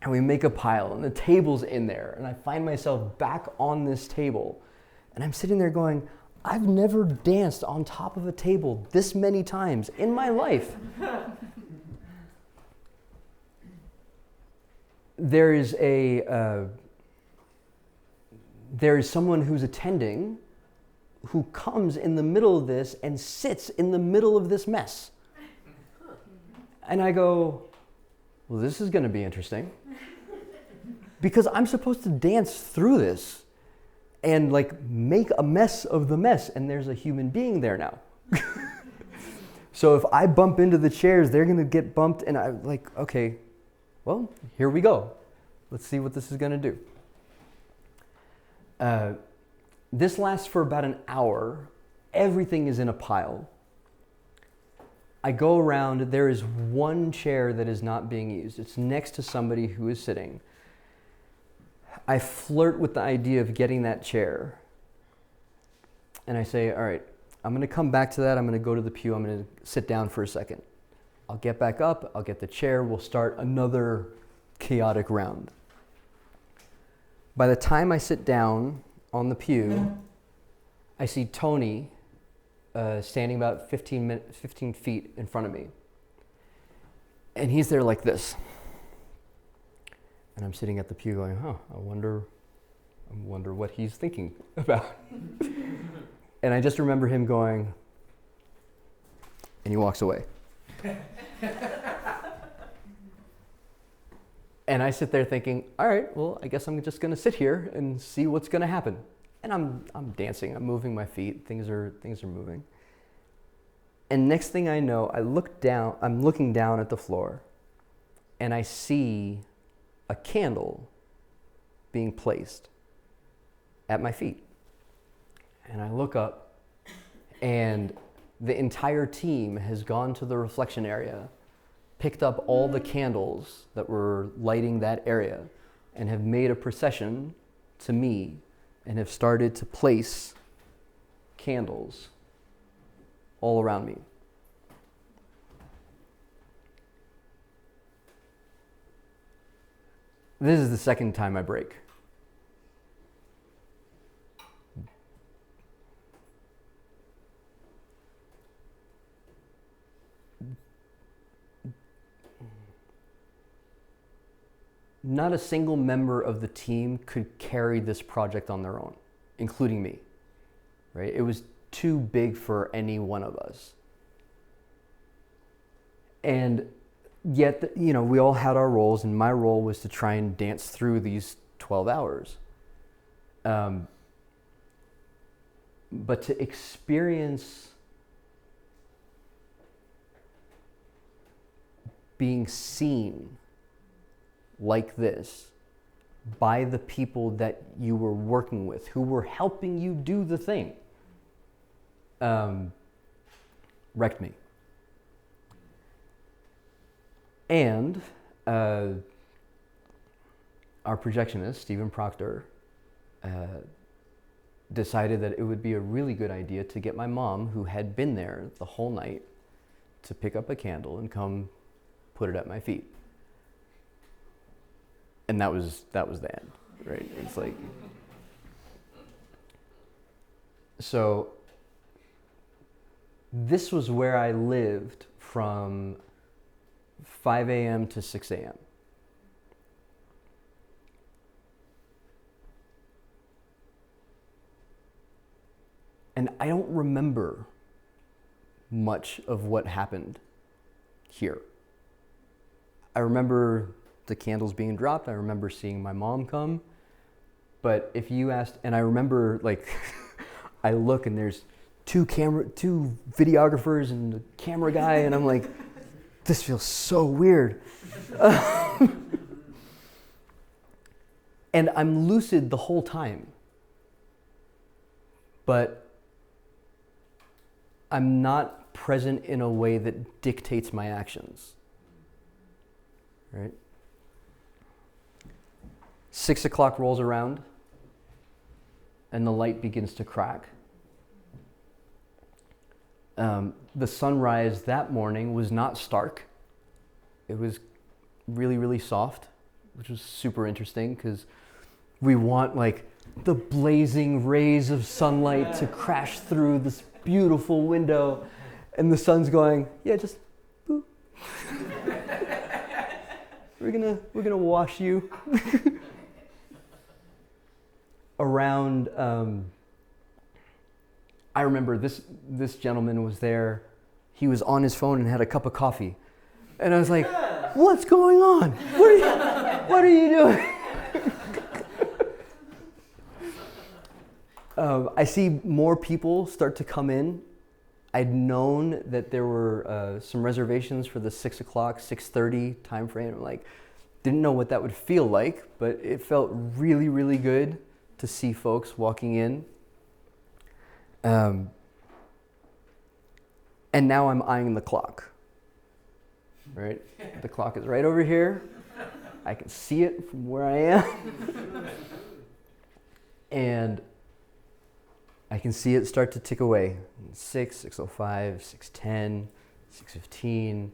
and we make a pile, and the table's in there, and I find myself back on this table, and I'm sitting there going, I've never danced on top of a table this many times in my life. There is someone who's attending who comes in the middle of this and sits in the middle of this mess. And I go, well, this is going to be interesting. Because I'm supposed to dance through this and like make a mess of the mess, and there's a human being there now. So if I bump into the chairs, they're going to get bumped, and I'm like, okay, well, here we go. Let's see what this is going to do. This lasts for about an hour. Everything is in a pile. I go around. There is one chair that is not being used. It's next to somebody who is sitting. I flirt with the idea of getting that chair. And I say, all right, I'm going to come back to that. I'm going to go to the pew. I'm going to sit down for a second. I'll get back up. I'll get the chair. We'll start another chaotic round. By the time I sit down on the pew, I see Tony standing about 15 feet in front of me. And he's there like this. And I'm sitting at the pew going, I wonder what he's thinking about. And I just remember him going, and he walks away. And I sit there thinking, all right, well, I guess I'm just going to sit here and see what's going to happen. And I'm dancing, I'm moving my feet, things are moving. And next thing I know, I'm looking down at the floor, and I see a candle being placed at my feet. And I look up, and the entire team has gone to the reflection area, picked up all the candles that were lighting that area, and have made a procession to me and have started to place candles all around me. This is the second time I break. Not a single member of the team could carry this project on their own, including me, right? It was too big for any one of us. And yet, we all had our roles, and my role was to try and dance through these 12 hours. But to experience being seen like this by the people that you were working with, who were helping you do the thing, wrecked me. And our projectionist, Stephen Proctor, decided that it would be a really good idea to get my mom, who had been there the whole night, to pick up a candle and come put it at my feet. And that was the end, right? It's like, so this was where I lived from 5 a.m. to 6 a.m. And I don't remember much of what happened here. I remember the candles being dropped. I remember seeing my mom come. But if you asked, and I remember, like, I look and there's two videographers and a camera guy, and I'm like, this feels so weird. And I'm lucid the whole time. But I'm not present in a way that dictates my actions. Right? 6 o'clock rolls around, and the light begins to crack. The sunrise that morning was not stark. It was really, really soft, which was super interesting because we want like the blazing rays of sunlight to crash through this beautiful window, and the sun's going, yeah, just boop. We're gonna wash you. Around, I remember this gentleman was there. He was on his phone and had a cup of coffee, and I was like, "What's going on? What are you doing?" I see more people start to come in. I'd known that there were some reservations for the 6 o'clock, 6:30 time frame. Like, didn't know what that would feel like, but it felt really, really good to see folks walking in. And now I'm eyeing the clock, right? The clock is right over here. I can see it from where I am. And I can see it start to tick away. 6, 6:05, 6:10, 6:15.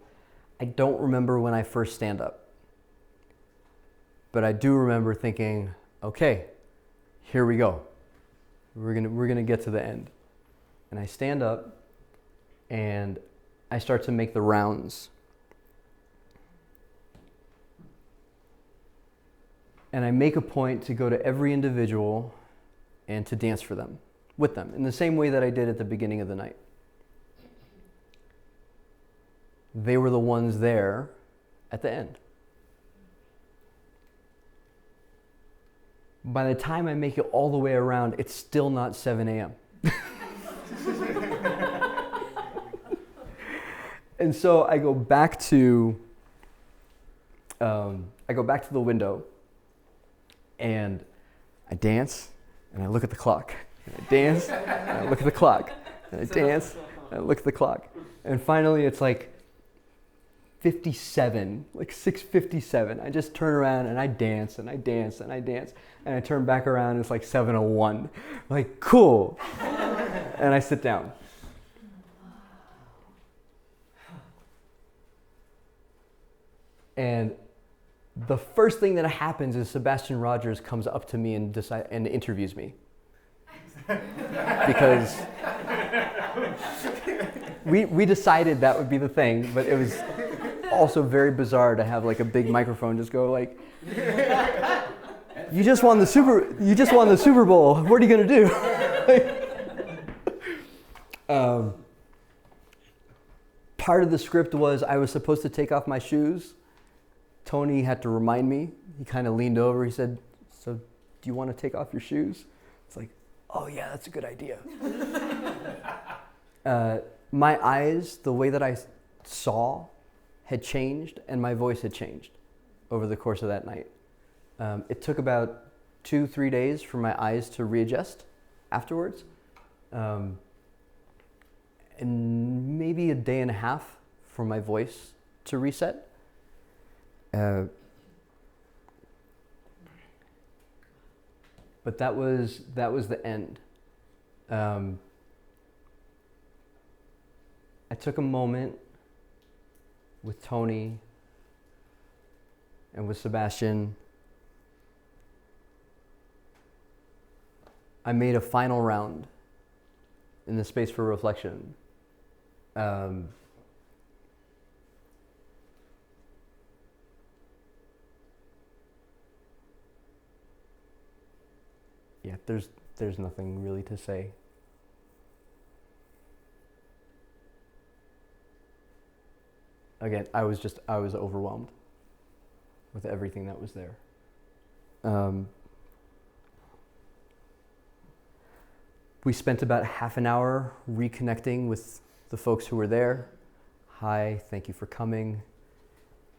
I don't remember when I first stand up. But I do remember thinking, okay, here we go. We're gonna get to the end. And I stand up and I start to make the rounds. And I make a point to go to every individual and to dance for them, with them, in the same way that I did at the beginning of the night. They were the ones there at the end. By the time I make it all the way around, it's still not 7 a.m. And so I go back to the window, and I dance, and I look at the clock. And I dance, and I look at the clock. And I dance, and I look at the clock. And finally, it's like 6:57, like 6:57. I just turn around and I dance and I dance and I dance. And I turn back around and it's like 7:01. Like, cool. And I sit down. And the first thing that happens is Sebastian Rogers comes up to me and interviews me. Because we decided that would be the thing, but it was also very bizarre to have like a big microphone just go like, you just won the Super Bowl. What are you gonna do? Part of the script was I was supposed to take off my shoes. Tony had to remind me. He kind of leaned over. He said, "So, do you want to take off your shoes?" It's like, "Oh yeah, that's a good idea." My eyes, the way that I saw, had changed, and my voice had changed over the course of that night. It took about 2-3 days for my eyes to readjust afterwards, and maybe a day and a half for my voice to reset. But that was the end. I took a moment with Tony and with Sebastian. I made a final round in the space for reflection. Yeah, there's nothing really to say. Again, I was overwhelmed with everything that was there. We spent about half an hour reconnecting with the folks who were there. Hi, thank you for coming.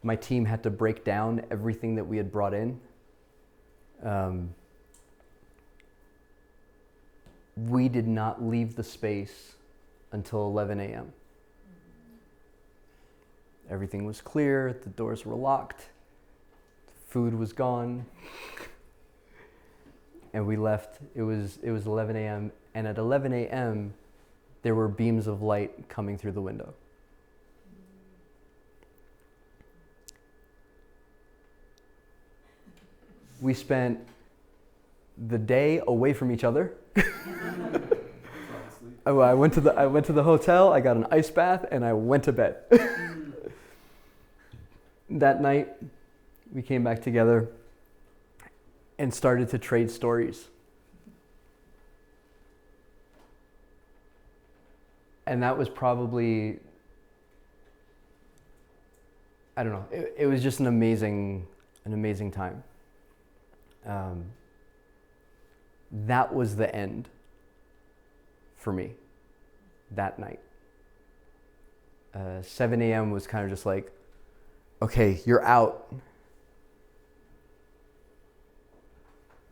My team had to break down everything that we had brought in. We did not leave the space until 11 a.m. Everything was clear, the doors were locked, food was gone, and we left. It was 11 a.m. and at 11 a.m. there were beams of light coming through the window. We spent the day away from each other. I went to the hotel, I got an ice bath, and I went to bed. That night, we came back together and started to trade stories. And that was probably, I don't know, it was just an amazing time. That was the end for me that night. 7 a.m. was kind of just like, okay, you're out.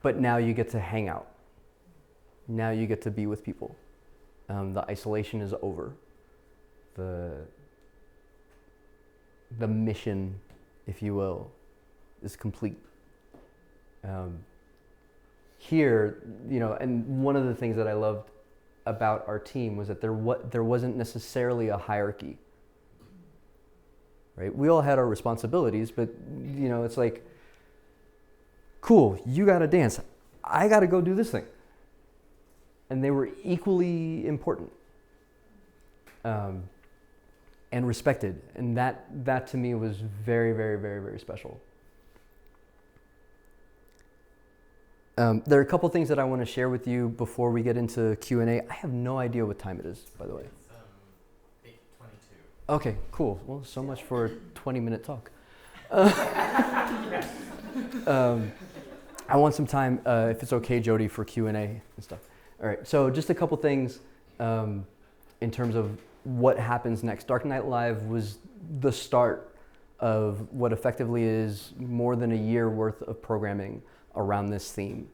But now you get to hang out. Now you get to be with people. The isolation is over. The mission, if you will, is complete. Here, and one of the things that I loved about our team was that there wasn't necessarily a hierarchy. Right? We all had our responsibilities, but it's like, cool, you gotta dance, I gotta go do this thing. And they were equally important and respected, and that to me was very, very, very, very special. There are a couple things that I want to share with you before we get into Q&A. I have no idea what time it is, by the way. It's 8:22. Okay, cool. Well, so much for a 20-minute talk. I want some time, if it's okay, Jody, for Q&A and stuff. All right, so just a couple things in terms of what happens next. Dark Night Live was the start of what effectively is more than a year worth of programming around this theme.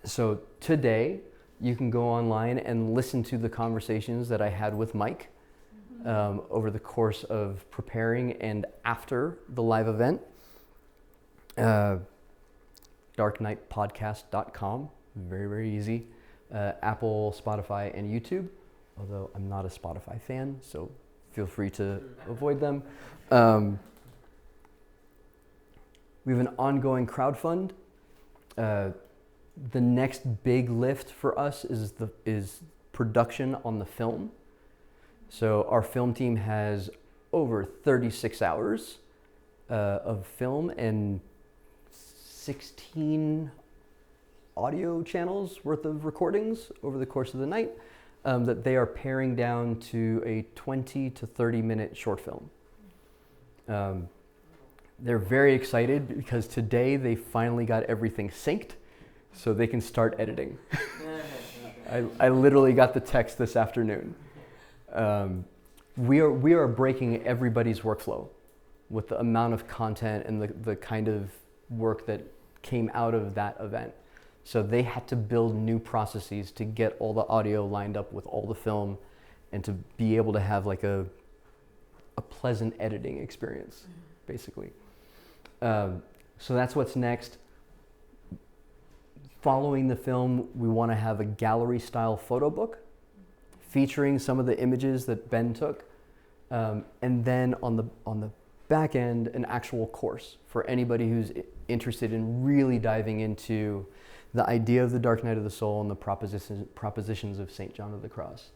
So today, you can go online and listen to the conversations that I had with Mike over the course of preparing and after the live event. darknightpodcast.com, very, very easy. Apple, Spotify, and YouTube, although I'm not a Spotify fan, so feel free to avoid them. We have an ongoing crowdfund. The next big lift for us is production on the film. So our film team has over 36 hours of film and 16 audio channels worth of recordings over the course of the night that they are paring down to a 20 to 30 minute short film. They're very excited because today they finally got everything synced so they can start editing. I literally got the text this afternoon. We are breaking everybody's workflow with the amount of content and the kind of work that came out of that event. So they had to build new processes to get all the audio lined up with all the film and to be able to have like a pleasant editing experience, basically. So that's what's next. Following the film, we want to have a gallery style photo book featuring some of the images that Ben took. And then on the back end, an actual course for anybody who's interested in really diving into the idea of the Dark Night of the Soul and the propositions of St. John of the Cross.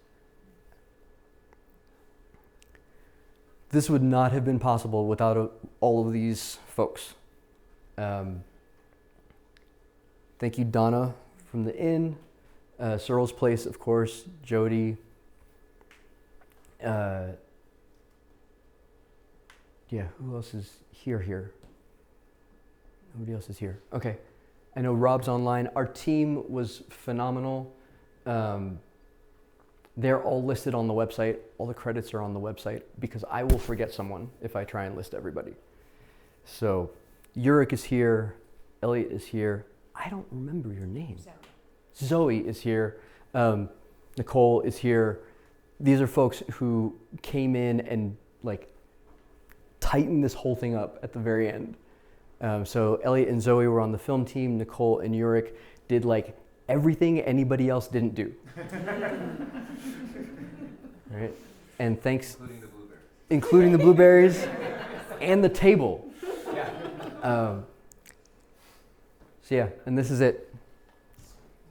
This would not have been possible without all of these folks. Thank you, Donna from the Inn, Surel's Place, of course, Jody. Yeah, who else is here? Nobody else is here. Okay. I know Rob's online. Our team was phenomenal. They're all listed on the website. All the credits are on the website because I will forget someone if I try and list everybody. So Yurik is here. Elliot is here. I don't remember your name. Zoe is here. Nicole is here. These are folks who came in and like tightened this whole thing up at the very end. So Elliot and Zoe were on the film team. Nicole and Yurik did like everything anybody else didn't do. Right? And thanks, including the blueberries and the table. So yeah, and this is it.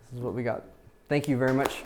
This is what we got. Thank you very much.